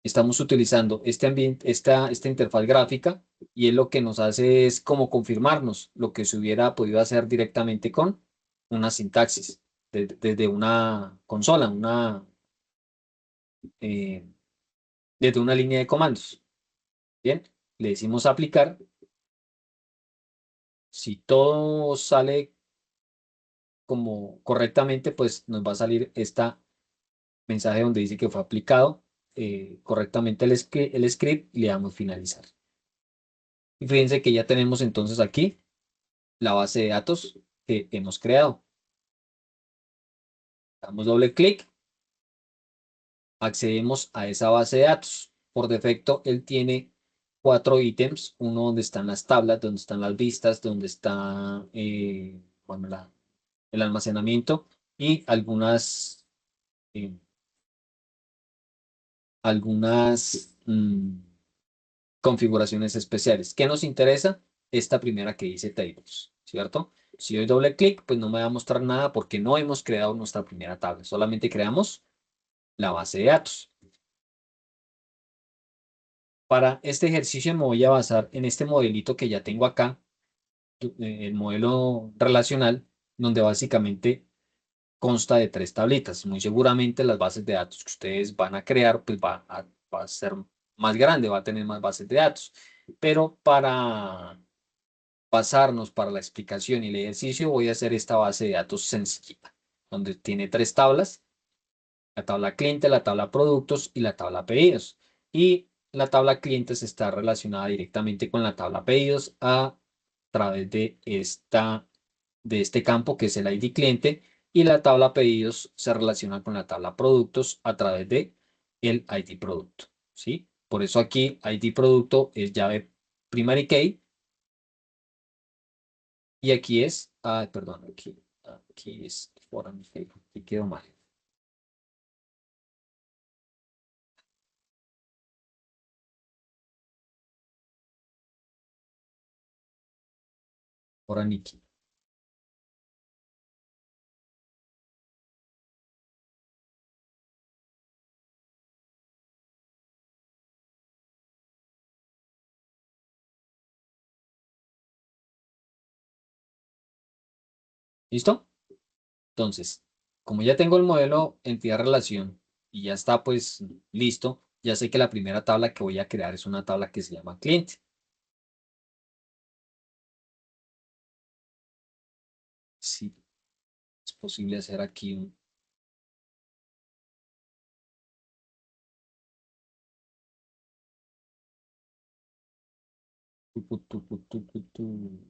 estamos utilizando este ambiente, esta interfaz gráfica, y él lo que nos hace es como confirmarnos lo que se hubiera podido hacer directamente con una sintaxis, desde una consola, eh, desde una línea de comandos. Bien, le decimos aplicar. Si todo sale como correctamente, pues nos va a salir este mensaje donde dice que fue aplicado correctamente el script y le damos finalizar. Y fíjense que ya tenemos entonces aquí la base de datos que hemos creado. Damos doble clic, accedemos a esa base de datos. Por defecto, él tiene 4 ítems, uno donde están las tablas, donde están las vistas, donde está bueno, el almacenamiento y eh, algunas configuraciones especiales. ¿Qué nos interesa? Esta primera que dice tables, ¿cierto? Si doy doble clic, pues no me va a mostrar nada porque no hemos creado nuestra primera tabla, solamente creamos la base de datos. Para este ejercicio me voy a basar en este modelito que ya tengo acá, el modelo relacional, donde básicamente consta de 3 tablitas. Muy seguramente las bases de datos que ustedes van a crear, pues va a ser más grande, va a tener más bases de datos. Pero para pasarnos para la explicación y el ejercicio, voy a hacer esta base de datos sencillita, donde tiene 3 tablas: la tabla cliente, la tabla productos y la tabla pedidos. Y la tabla clientes está relacionada directamente con la tabla pedidos a través de este campo que es el ID cliente, y la tabla pedidos se relaciona con la tabla productos a través de el ID producto, ¿sí? Por eso aquí ID producto es llave primary key y aquí perdón, aquí es foreign key, aquí quedó mal. Foreign key. ¿Listo? Entonces, como ya tengo el modelo entidad relación y ya está pues listo, ya sé que la primera tabla que voy a crear es una tabla que se llama cliente. Sí, es posible hacer aquí tu.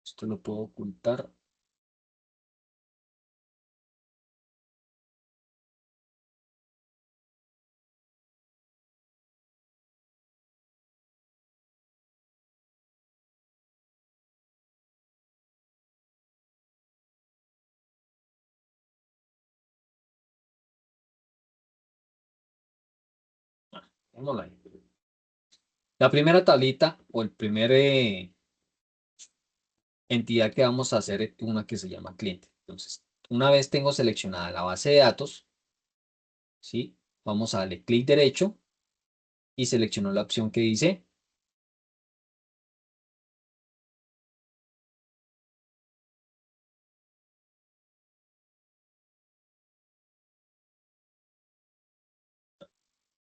Esto lo puedo ocultar. Vámonos ahí. La primera tablita o el primer entidad que vamos a hacer es una que se llama cliente. Entonces, una vez tengo seleccionada la base de datos, ¿sí? Vamos a darle clic derecho y selecciono la opción que dice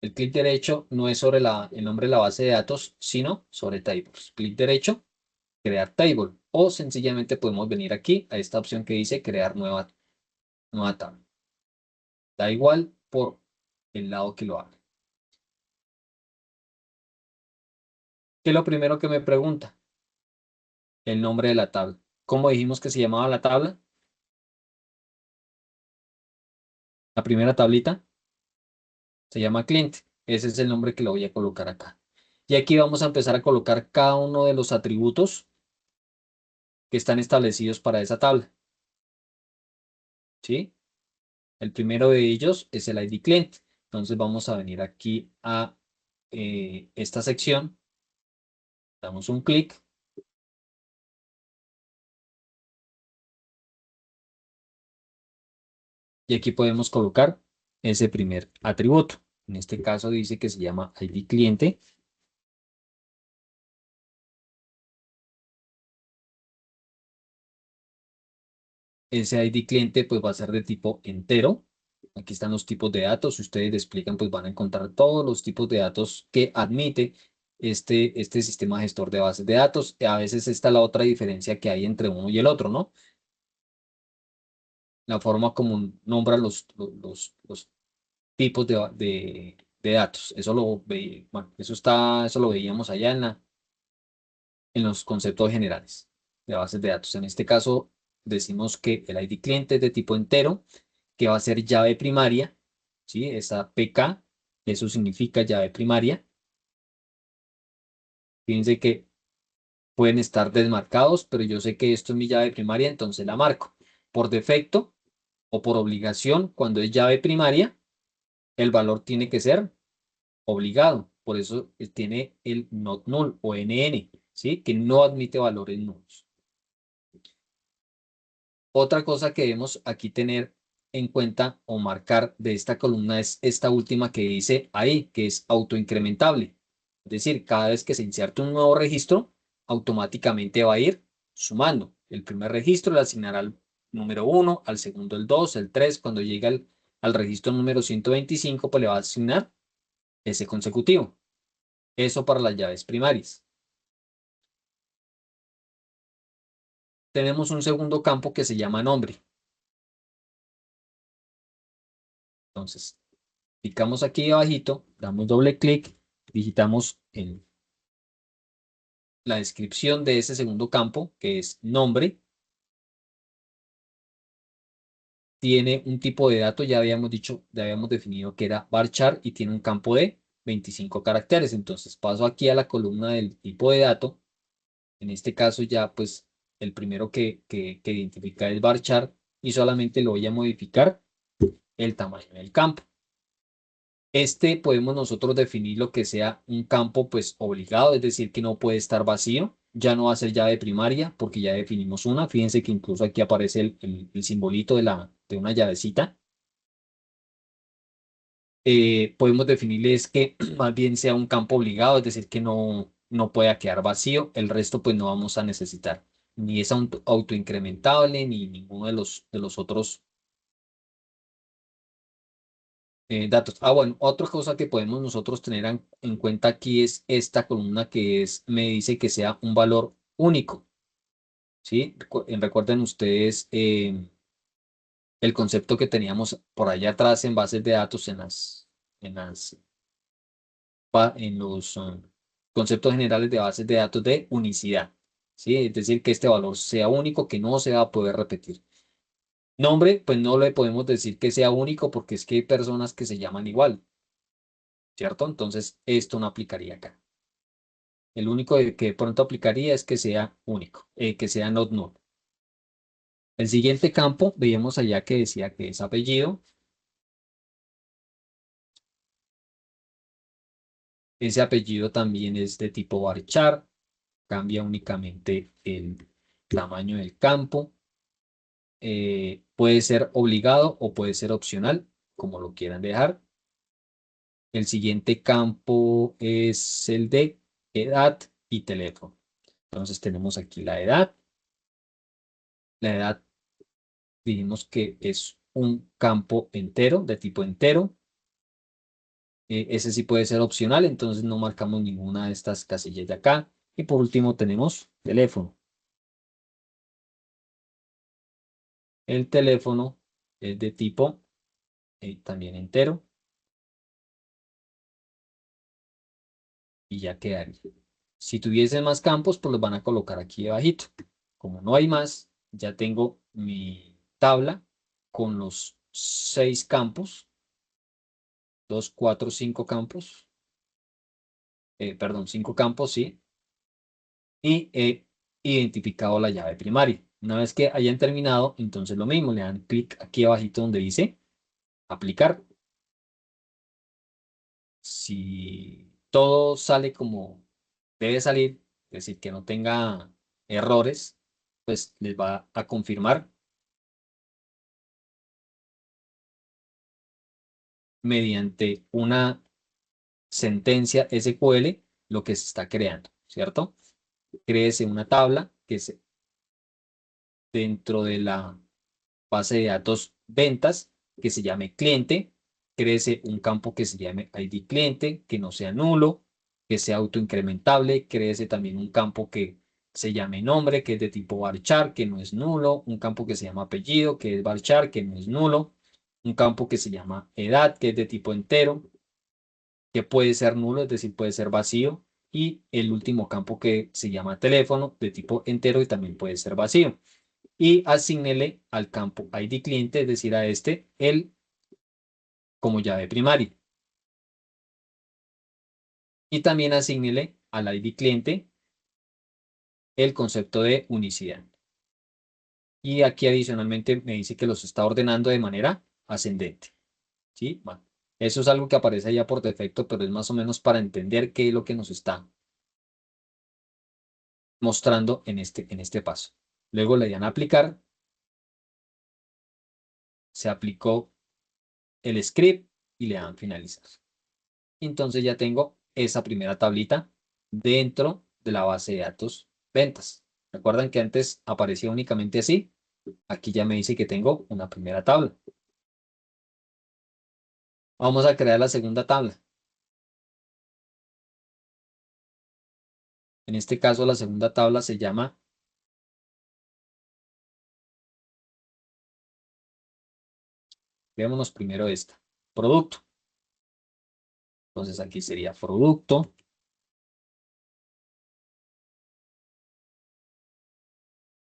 el clic derecho no es sobre el nombre de la base de datos, sino sobre tables. Clic derecho, crear table. O sencillamente podemos venir aquí a esta opción que dice crear nueva tabla. Da igual por el lado que lo haga. ¿Qué es lo primero que me pregunta? El nombre de la tabla. ¿Cómo dijimos que se llamaba la tabla? La primera tablita se llama cliente. Ese es el nombre que le voy a colocar acá. Y aquí vamos a empezar a colocar cada uno de los atributos que están establecidos para esa tabla. ¿Sí? El primero de ellos es el ID cliente. Entonces vamos a venir aquí a esta sección, damos un clic y aquí podemos colocar ese primer atributo. En este caso dice que se llama ID cliente. Ese ID cliente pues va a ser de tipo entero. Aquí están los tipos de datos. Si ustedes explican, pues van a encontrar todos los tipos de datos que admite este sistema gestor de bases de datos. A veces está la otra diferencia que hay entre uno y el otro, ¿no? La forma como nombran los tipos de datos. Eso bueno, eso lo veíamos allá en los conceptos generales de bases de datos. En este caso, decimos que el ID cliente es de tipo entero, que va a ser llave primaria, ¿sí? Esa PK, eso significa llave primaria. Fíjense que pueden estar desmarcados, pero yo sé que esto es mi llave primaria, entonces la marco. Por defecto o por obligación, cuando es llave primaria, el valor tiene que ser obligado. Por eso tiene el not null o NN, ¿sí? Que no admite valores nulos. Otra cosa que debemos aquí tener en cuenta o marcar de esta columna es esta última que dice ahí, que es autoincrementable. Es decir, cada vez que se inserte un nuevo registro, automáticamente va a ir sumando. El primer registro le asignará al número 1, al segundo el 2, el 3. Cuando llegue al registro número 125, pues le va a asignar ese consecutivo. Eso para las llaves primarias. Tenemos un segundo campo que se llama nombre. Entonces, picamos aquí abajito, damos doble clic, digitamos en la descripción de ese segundo campo, que es nombre. Tiene un tipo de dato, ya habíamos dicho, ya habíamos definido que era varchar y tiene un campo de 25 caracteres. Entonces paso aquí a la columna del tipo de dato. En este caso ya pues el primero que identifica es varchar y solamente lo voy a modificar el tamaño del campo. Podemos nosotros definir lo que sea un campo pues obligado, es decir, que no puede estar vacío, ya no va a ser llave primaria porque ya definimos una. Fíjense que incluso aquí aparece el simbolito de una llavecita. Podemos definirles que más bien sea un campo obligado, es decir, que no pueda quedar vacío. El resto pues no vamos a necesitar ni es autoincrementable ni ninguno de los otros datos. Bueno, otra cosa que podemos nosotros tener en cuenta aquí es esta columna me dice que sea un valor único, ¿sí? Recuerden ustedes el concepto que teníamos por allá atrás en bases de datos, en las, en los conceptos generales de bases de datos de unicidad, ¿sí? Es decir, que este valor sea único, que no se va a poder repetir. Nombre, pues no le podemos decir que sea único porque es que hay personas que se llaman igual, ¿cierto? Entonces, esto no aplicaría acá. El único que de pronto aplicaría es que sea único, que sea not null. El siguiente campo, veíamos allá que decía que es apellido. Ese apellido también es de tipo varchar, cambia únicamente el tamaño del campo. Puede ser obligado o puede ser opcional, como lo quieran dejar. El siguiente campo es el de edad y teléfono. Entonces tenemos aquí la edad. La edad dijimos que es un campo entero, de tipo entero. Ese sí puede ser opcional, entonces no marcamos ninguna de estas casillas de acá. Y por último tenemos teléfono. El teléfono es de tipo también entero y ya quedaría. Si tuviesen más campos, pues los van a colocar aquí abajito. Como no hay más, ya tengo mi tabla con los 6 campos, 2, 4, 5 campos, perdón, 5 campos, sí, y he identificado la llave primaria. Una vez que hayan terminado, entonces lo mismo, le dan clic aquí abajito donde dice aplicar. Si todo sale como debe salir, es decir, que no tenga errores, pues les va a confirmar mediante una sentencia SQL lo que se está creando, ¿cierto? Créese una tabla que es dentro de la base de datos ventas que se llame cliente, créese un campo que se llame ID cliente, que no sea nulo, que sea autoincrementable, créese también un campo que se llame nombre, que es de tipo varchar, que no es nulo, un campo que se llama apellido, que es varchar, que no es nulo, un campo que se llama edad, que es de tipo entero, que puede ser nulo, es decir, puede ser vacío, y el último campo que se llama teléfono, de tipo entero y también puede ser vacío. Y asígnele al campo ID cliente, es decir, a este, el como llave primaria. Y también asígnele al ID cliente el concepto de unicidad. Y aquí adicionalmente me dice que los está ordenando de manera ascendente. ¿Sí? Bueno, eso es algo que aparece ya por defecto, pero es más o menos para entender qué es lo que nos está mostrando en este paso. Luego le dan a aplicar, se aplicó el script y le dan finalizar. Entonces ya tengo esa primera tablita dentro de la base de datos ventas. ¿Recuerdan que antes aparecía únicamente así? Aquí ya me dice que tengo una primera tabla. Vamos a crear la segunda tabla. En este caso la segunda tabla se llama, veámonos primero esta, producto. Entonces aquí sería producto.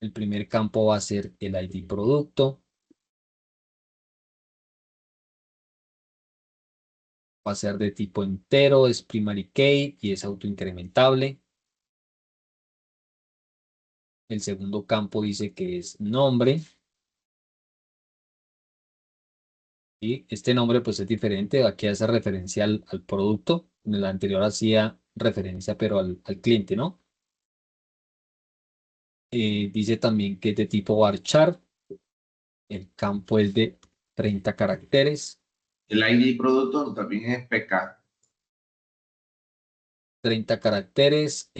El primer campo va a ser el ID producto. Va a ser de tipo entero, es primary key y es autoincrementable. El segundo campo dice que es nombre. Y este nombre pues es diferente. Aquí hace referencia al producto. En el anterior hacía referencia pero al cliente, ¿no? Dice también que es de tipo varchar. El campo es de 30 caracteres. El ID producto también es PK. 30 caracteres.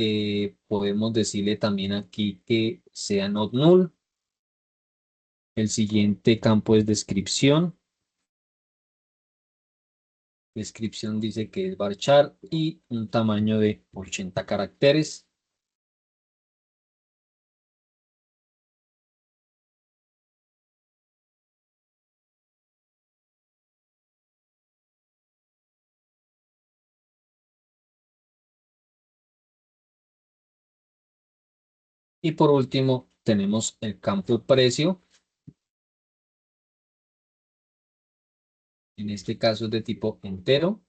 Podemos decirle también aquí que sea not null. El siguiente campo es descripción. Descripción dice que es varchar y un tamaño de 80 caracteres. Y por último, tenemos el campo precio. En este caso es de tipo entero.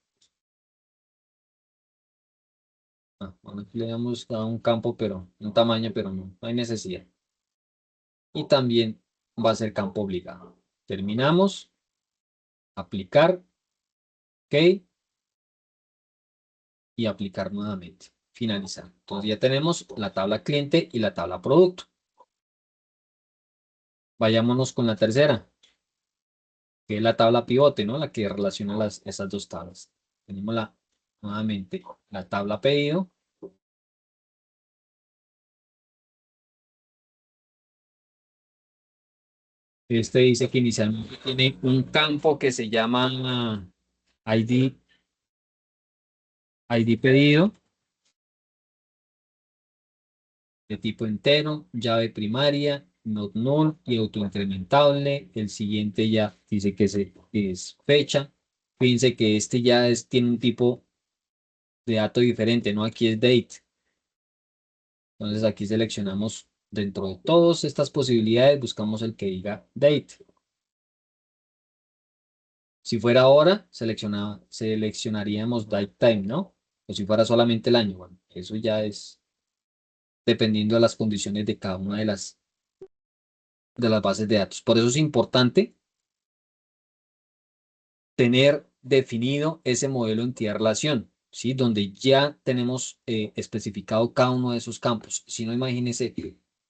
Bueno, aquí le damos a un campo, pero un tamaño, pero no hay necesidad. Y también va a ser campo obligado. Terminamos. Aplicar. OK. y aplicar nuevamente. Finalizar. Entonces ya tenemos la tabla cliente y la tabla producto. Vayámonos con la tercera, que es la tabla pivote, ¿no? La que relaciona esas dos tablas. Tenemos nuevamente la tabla pedido. Este dice que inicialmente tiene un campo que se llama ID pedido, de tipo entero, llave primaria, not null y autoincrementable. El siguiente ya dice que es fecha. Fíjense que este ya tiene un tipo de dato diferente, ¿no? Aquí es date. Entonces aquí seleccionamos dentro de todas estas posibilidades, buscamos el que diga date. Si fuera hora, seleccionaríamos date time, ¿no? O si fuera solamente el año, bueno, eso ya es dependiendo de las condiciones de cada una de las bases de datos. Por eso es importante tener definido ese modelo entidad-relación, ¿sí? Donde ya tenemos especificado cada uno de esos campos. Si no, imagínense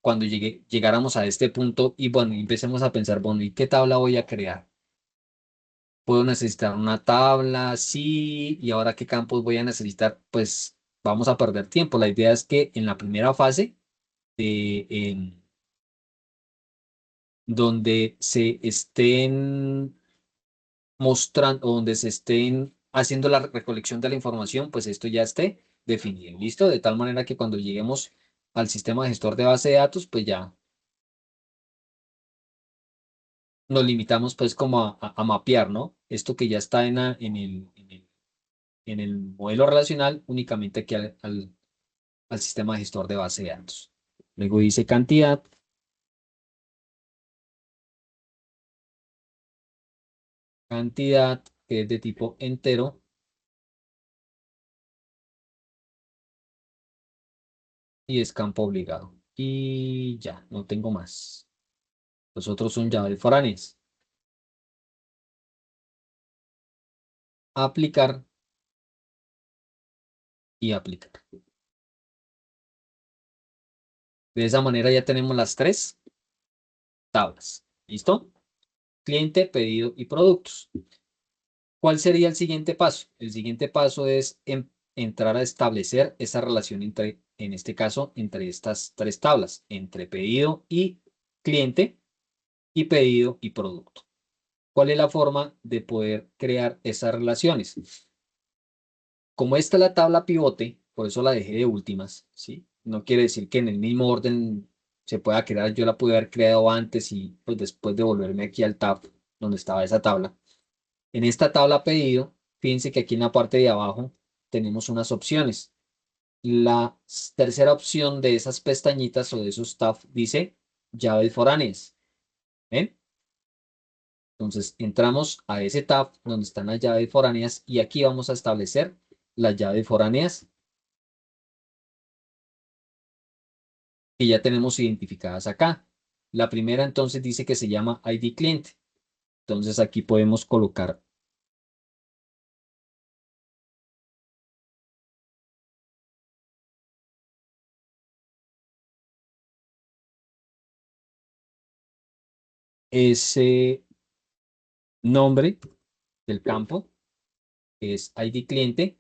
cuando llegáramos a este punto y bueno, empecemos a pensar, bueno, ¿y qué tabla voy a crear? ¿Puedo necesitar una tabla? Sí. ¿Y ahora qué campos voy a necesitar? Pues vamos a perder tiempo. La idea es que en la primera fase, donde se estén mostrando, donde se estén haciendo la recolección de la información, pues esto ya esté definido. ¿Listo? De tal manera que cuando lleguemos al sistema gestor de base de datos, pues ya nos limitamos pues como a mapear, ¿no? Esto que ya está en el modelo relacional únicamente aquí al sistema gestor de base de datos. Luego dice cantidad que es de tipo entero y es campo obligado. Y ya, no tengo más. Los otros son llaves foráneas. Aplicar y aplicar. De esa manera ya tenemos las tres tablas. ¿Listo? Cliente, pedido y productos. ¿Cuál sería el siguiente paso? El siguiente paso es entrar a establecer esa relación en este caso, entre estas tres tablas, entre pedido y cliente y pedido y producto. ¿Cuál es la forma de poder crear esas relaciones? Como esta es la tabla pivote, por eso la dejé de últimas, ¿sí? No quiere decir que en el mismo orden se pueda crear, yo la pude haber creado antes y pues después de volverme aquí al tab donde estaba esa tabla. En esta tabla pedido, fíjense que aquí en la parte de abajo tenemos unas opciones. La tercera opción de esas pestañitas o de esos tabs dice llaves foráneas. ¿Ven? Entonces entramos a ese tab donde están las llaves foráneas y aquí vamos a establecer las llaves foráneas que ya tenemos identificadas acá. La primera entonces dice que se llama ID cliente. Entonces aquí podemos colocar ese nombre del campo, que es ID cliente.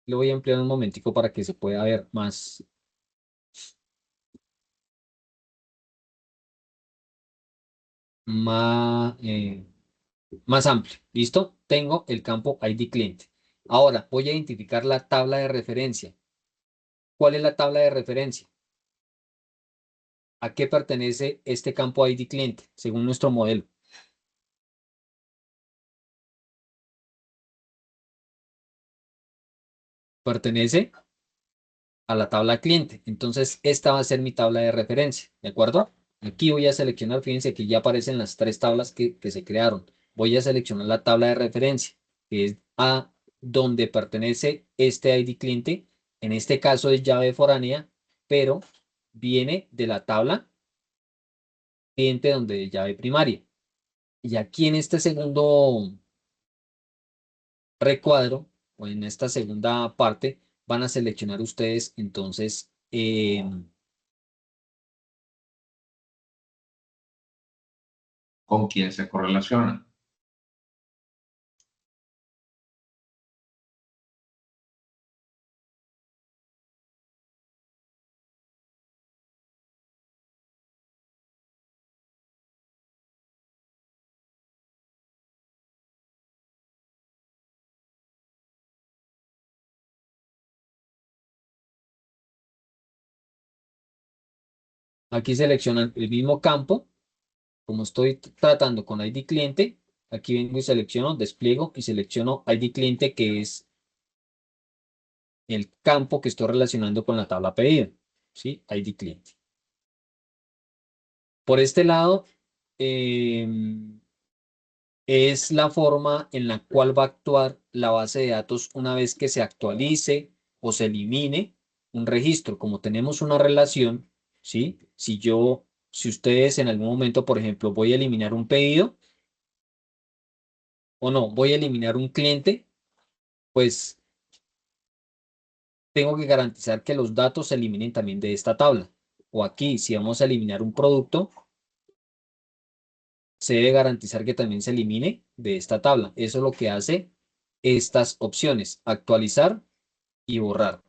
Lo voy a emplear un momentico para que se pueda ver más, más amplio. ¿Listo? Tengo el campo ID cliente. Ahora voy a identificar la tabla de referencia. ¿Cuál es la tabla de referencia? ¿A qué pertenece este campo ID cliente según nuestro modelo? Pertenece a la tabla cliente. Entonces, esta va a ser mi tabla de referencia. ¿De acuerdo? Aquí voy a seleccionar, fíjense que ya aparecen las tres tablas que se crearon. Voy a seleccionar la tabla de referencia, que es a donde pertenece este ID cliente. En este caso es llave foránea, pero viene de la tabla cliente donde llave primaria. Y aquí en este segundo recuadro o en esta segunda parte van a seleccionar ustedes entonces ¿Con quién se correlaciona? aquí seleccionan el mismo campo. Como estoy tratando con ID cliente, aquí vengo y selecciono, despliego y selecciono ID cliente, que es el campo que estoy relacionando con la tabla pedido, ¿sí? ID cliente. Por este lado, es la forma en la cual va a actuar la base de datos una vez que se actualice o se elimine un registro. Como tenemos una relación, ¿sí? Si ustedes en algún momento, por ejemplo, voy a eliminar un pedido o no, voy a eliminar un cliente, pues tengo que garantizar que los datos se eliminen también de esta tabla. O aquí, si vamos a eliminar un producto, se debe garantizar que también se elimine de esta tabla. Eso es lo que hace estas opciones: actualizar y borrar.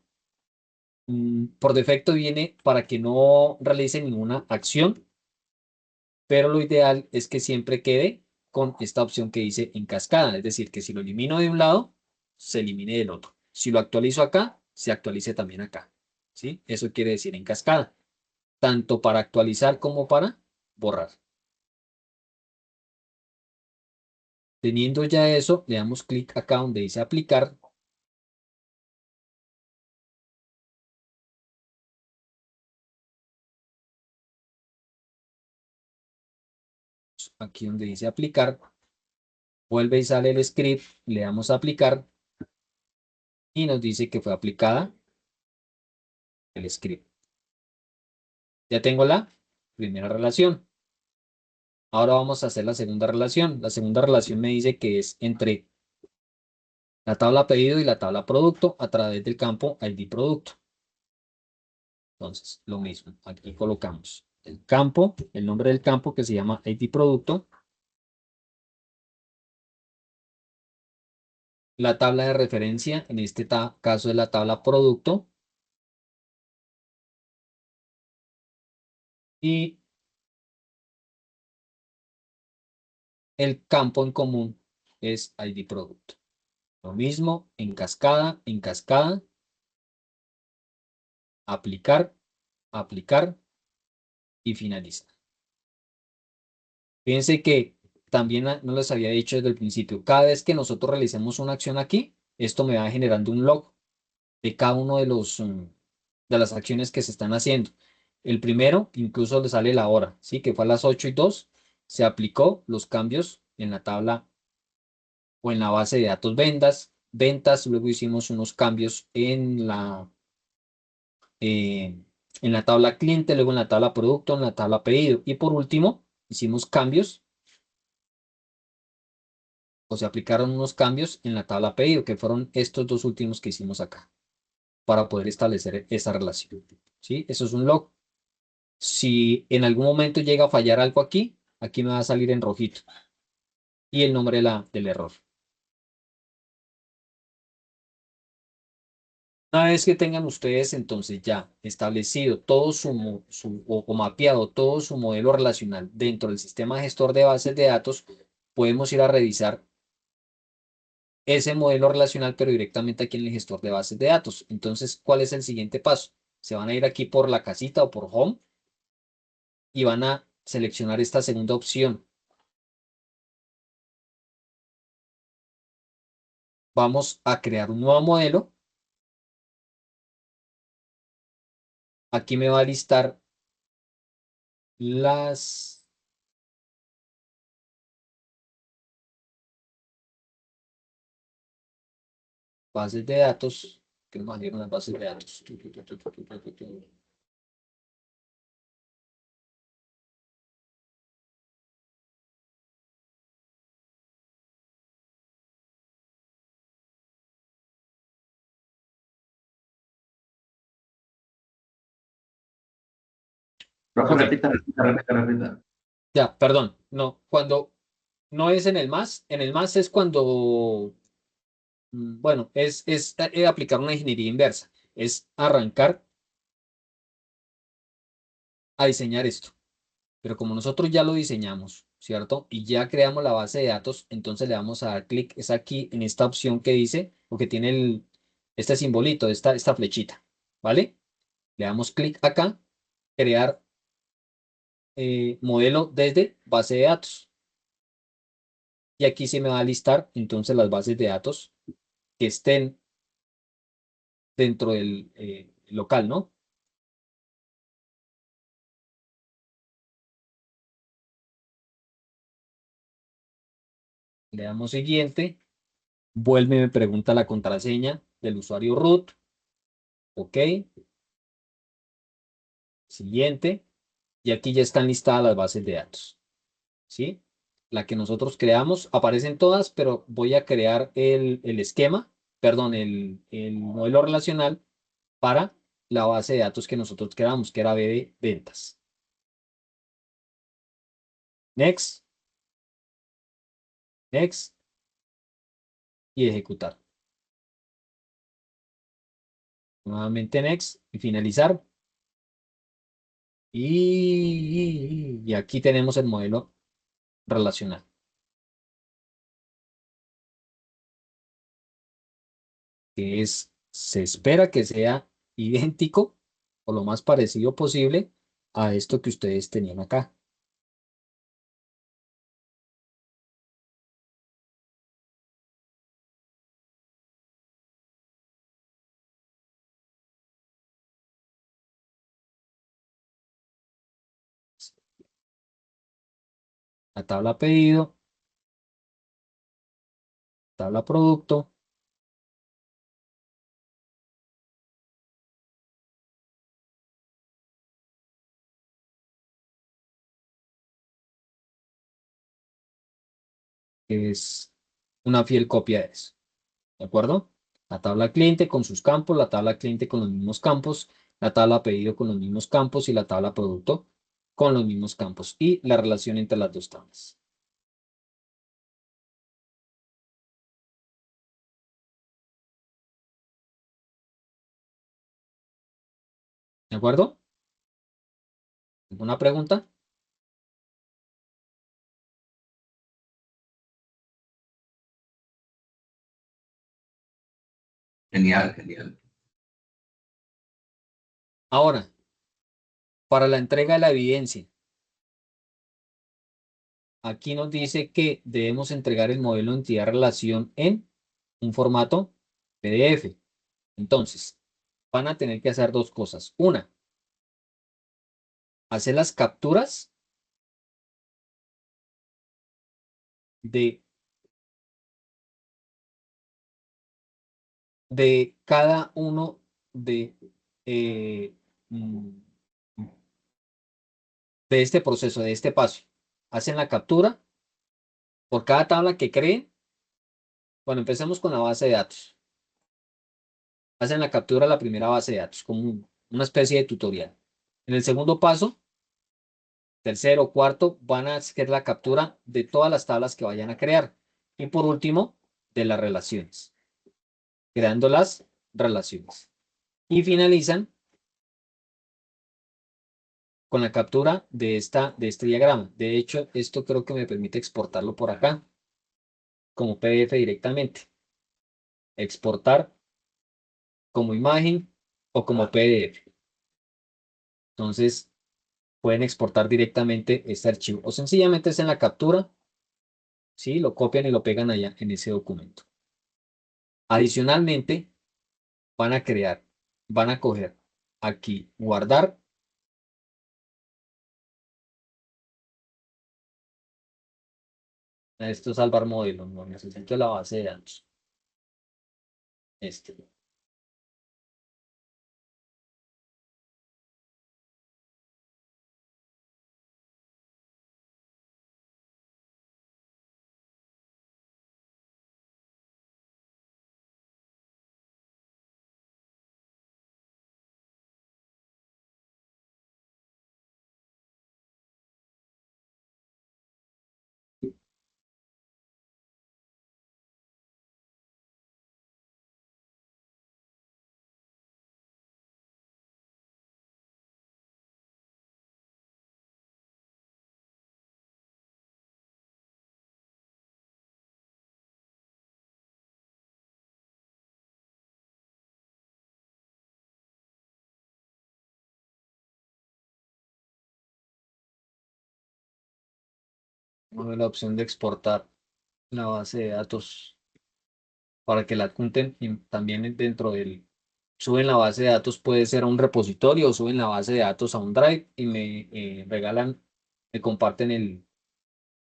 Por defecto viene para que no realice ninguna acción, pero lo ideal es que siempre quede con esta opción que dice en cascada, es decir, que si lo elimino de un lado, se elimine del otro. Si lo actualizo acá, se actualice también acá. ¿Sí? Eso quiere decir en cascada, tanto para actualizar como para borrar. Teniendo ya eso, le damos clic acá donde dice aplicar. Aquí donde dice aplicar, vuelve y sale el script, le damos a aplicar y nos dice que fue aplicada el script. Ya tengo la primera relación. Ahora vamos a hacer la segunda relación. La segunda relación me dice que es entre la tabla pedido y la tabla producto a través del campo ID producto. Entonces, lo mismo. Aquí colocamos el campo, el nombre del campo, que se llama ID producto, la tabla de referencia, en este caso es la tabla producto, y el campo en común es ID producto. Lo mismo en cascada, aplicar, aplicar y finalizar. Fíjense que también no les había dicho desde el principio, cada vez que nosotros realicemos una acción aquí, esto me va generando un log de cada uno de las acciones que se están haciendo. El primero, incluso le sale la hora, ¿sí? Que fue a las 8:02, se aplicó los cambios en la tabla o en la base de datos ventas, luego hicimos unos cambios en la tabla cliente, luego en la tabla producto, en la tabla pedido, y por último, hicimos cambios o se aplicaron unos cambios en la tabla pedido, que fueron estos dos últimos que hicimos acá, para poder establecer esa relación. ¿Sí? Eso es un log. Si en algún momento llega a fallar algo aquí, aquí me va a salir en rojito y el nombre del error. Una vez que tengan ustedes entonces ya establecido todo o mapeado todo su modelo relacional dentro del sistema gestor de bases de datos, podemos ir a revisar ese modelo relacional, pero directamente aquí en el gestor de bases de datos. Entonces, ¿cuál es el siguiente paso? Se van a ir aquí por la casita o por Home y van a seleccionar esta segunda opción. Vamos a crear un nuevo modelo. Aquí me va a listar las bases de datos. Que nos dieron las bases de datos. Profe, Ok, repita. ya, perdón. No, cuando no es en el más es cuando, bueno, es aplicar una ingeniería inversa. Es arrancar a diseñar esto. Pero como nosotros ya lo diseñamos, ¿cierto? Y ya creamos la base de datos, entonces le vamos a dar clic, es aquí en esta opción que dice, o que tiene este simbolito, esta flechita, ¿vale? Le damos clic acá, crear modelo desde base de datos. Y aquí se me va a listar entonces las bases de datos que estén dentro del local, ¿no? Le damos siguiente, vuelve y me pregunta la contraseña del usuario root, ok, siguiente, y aquí ya están listadas las bases de datos, ¿sí? La que nosotros creamos, aparecen todas, pero voy a crear el esquema, perdón, el modelo relacional para la base de datos que nosotros creamos, que era BD ventas. Next, next y ejecutar. Nuevamente next y finalizar. Y aquí tenemos el modelo relacional, que se espera que sea idéntico o lo más parecido posible a esto que ustedes tenían acá. La tabla pedido, tabla producto, que es una fiel copia de eso. ¿De acuerdo? La tabla cliente con sus campos, la tabla cliente con los mismos campos, la tabla pedido con los mismos campos y la tabla producto con los mismos campos y la relación entre las dos tablas. ¿De acuerdo? ¿Alguna pregunta? Genial. Ahora, para la entrega de la evidencia, aquí nos dice que debemos entregar el modelo de entidad relación en un formato PDF. Entonces, van a tener que hacer dos cosas. Una, hacer las capturas de, de cada uno de, eh, mm, de este proceso, de este paso. Hacen la captura por cada tabla que creen. Bueno, empecemos con la base de datos. Hacen la captura de la primera base de datos, como una especie de tutorial. En el segundo paso, tercero, cuarto, van a hacer la captura de todas las tablas que vayan a crear. Y por último, de las relaciones, creando las relaciones. Y finalizan con la captura de este diagrama. De hecho, esto creo que me permite exportarlo por acá como PDF directamente. Exportar como imagen o como PDF. Entonces, pueden exportar directamente este archivo o sencillamente es en la captura, ¿sí? Lo copian y lo pegan allá en ese documento. Adicionalmente, van a coger aquí, guardar. Esto es salvar modelo, no necesito la base de datos. Este. Vamos a ver la opción de exportar la base de datos para que la adjunten y también dentro del... Suben la base de datos, puede ser a un repositorio o suben la base de datos a un Drive y me regalan, me comparten el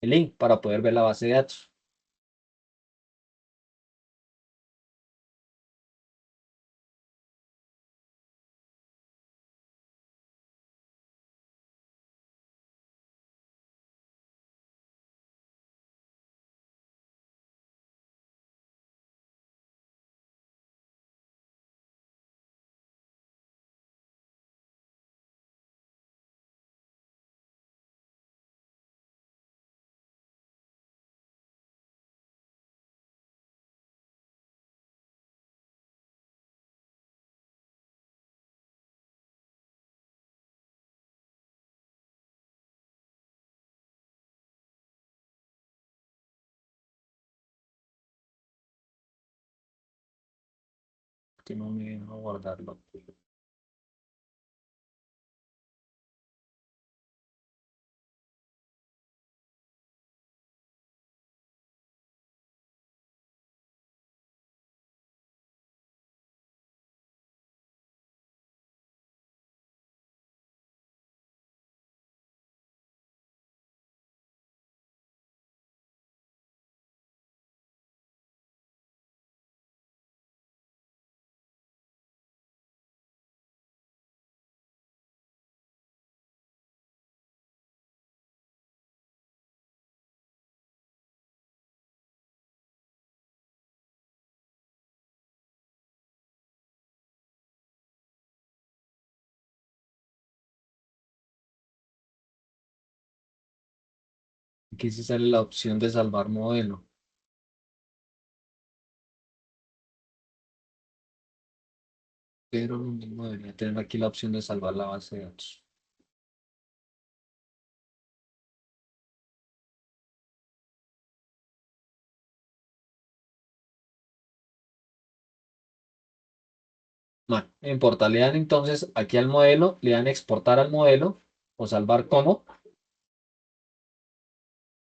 link para poder ver la base de datos. Que no me deja guardarlo. Aquí sí sale la opción de salvar modelo, pero lo mismo debería tener aquí la opción de salvar la base de datos. Bueno, no importa, le dan entonces aquí al modelo, le dan exportar al modelo o salvar como,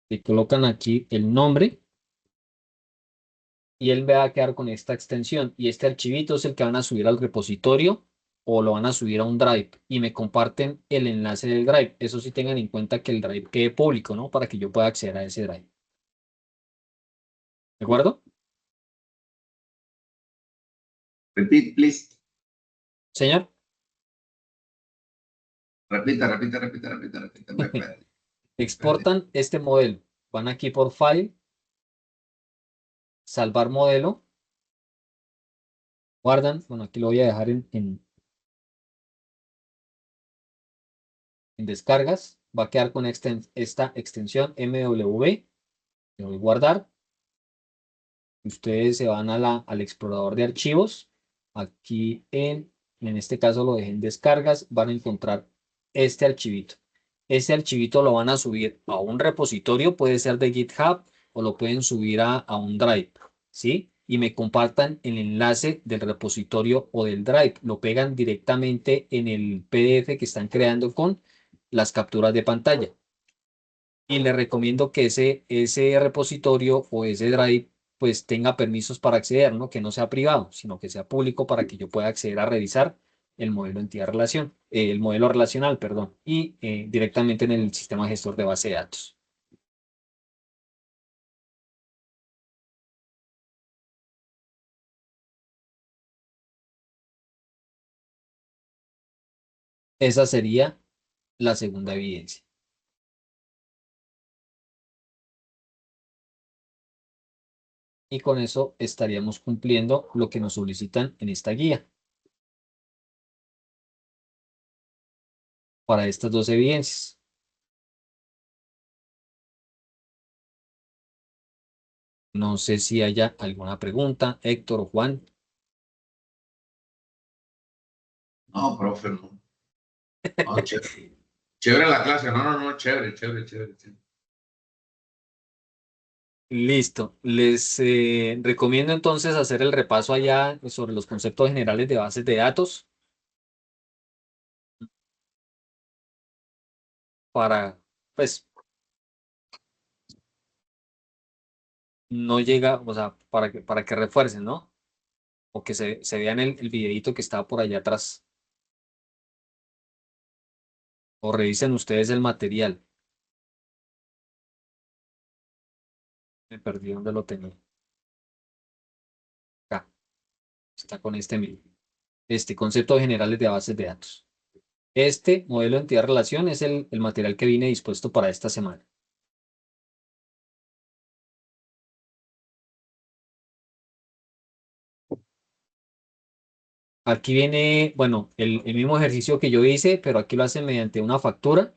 y colocan aquí el nombre y él va a quedar con esta extensión y este archivito es el que van a subir al repositorio o lo van a subir a un drive y me comparten el enlace del drive. Eso sí tengan en cuenta que el drive quede público, ¿no? Para que yo pueda acceder a ese drive. ¿De acuerdo? Repeat, please. Señor, Repita, repita, repita, repita, repita. Me perdí, me perdí. exportan este modelo. Van aquí por File, salvar modelo, guardan. Bueno, aquí lo voy a dejar en descargas. Va a quedar con esta extensión MW. Le doy guardar. Ustedes se van a al explorador de archivos. Aquí en este caso lo dejé en descargas. Van a encontrar este archivito. Este archivito lo van a subir a un repositorio, puede ser de GitHub o lo pueden subir a un Drive, ¿sí? Y me compartan el enlace del repositorio o del Drive. Lo pegan directamente en el PDF que están creando con las capturas de pantalla. Y le recomiendo que ese repositorio o ese Drive pues tenga permisos para acceder, ¿no? Que no sea privado, sino que sea público para que yo pueda acceder a revisar el modelo entidad relación, el modelo relacional, perdón, y directamente en el sistema gestor de base de datos. Esa sería la segunda evidencia. Y con eso estaríamos cumpliendo lo que nos solicitan en esta guía para estas dos evidencias. No sé si haya alguna pregunta, Héctor o Juan. No, profe, no. No, chévere. Chévere la clase. No, no, no, chévere, chévere, chévere, chévere. Listo. Les recomiendo entonces hacer el repaso allá sobre los conceptos generales de bases de datos para, pues, no llega, o sea, para que refuercen, ¿no? O que se vean el videito que está por allá atrás. O revisen ustedes el material. Me perdí donde lo tenía. Acá, está con este mismo. Este, conceptos generales de bases de datos. Este modelo de entidad-relación es el material que viene dispuesto para esta semana. Aquí viene, bueno, el mismo ejercicio que yo hice, pero aquí lo hacen mediante una factura,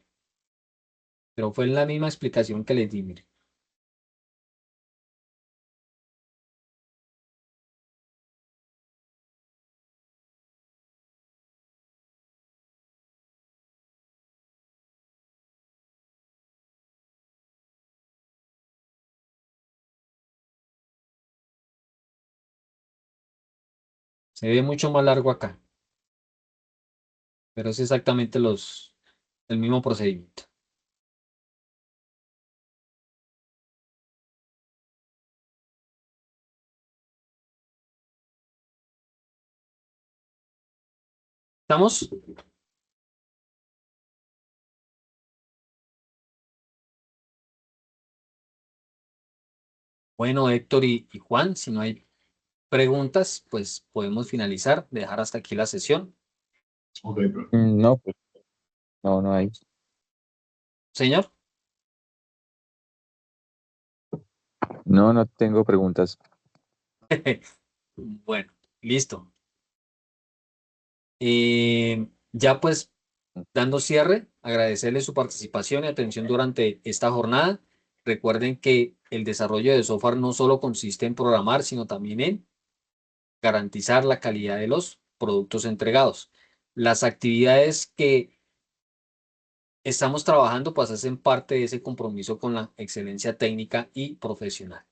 pero fue la misma explicación que les di, mire. Se ve mucho más largo acá, pero es exactamente el mismo procedimiento. ¿Estamos? Bueno, Héctor y Juan, si no hay preguntas, pues podemos finalizar, dejar hasta aquí la sesión. Ok, profe. No, pues no, no hay. Señor, No, no tengo preguntas. bueno, listo. Ya pues dando cierre, agradecerle su participación y atención durante esta jornada. Recuerden que el desarrollo de software no solo consiste en programar, sino también en garantizar la calidad de los productos entregados. Las actividades que estamos trabajando pues hacen parte de ese compromiso con la excelencia técnica y profesional.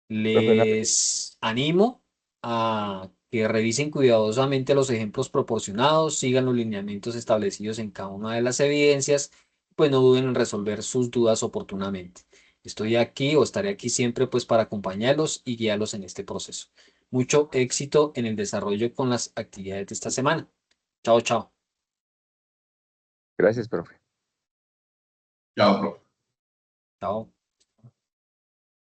Profe, Les animo a que revisen cuidadosamente los ejemplos proporcionados, sigan los lineamientos establecidos en cada una de las evidencias, pues no duden en resolver sus dudas oportunamente. Estoy aquí o estaré aquí siempre pues para acompañarlos y guiarlos en este proceso. Mucho éxito en el desarrollo con las actividades de esta semana. Chao, chao. gracias, profe. Chao, profe. Chao.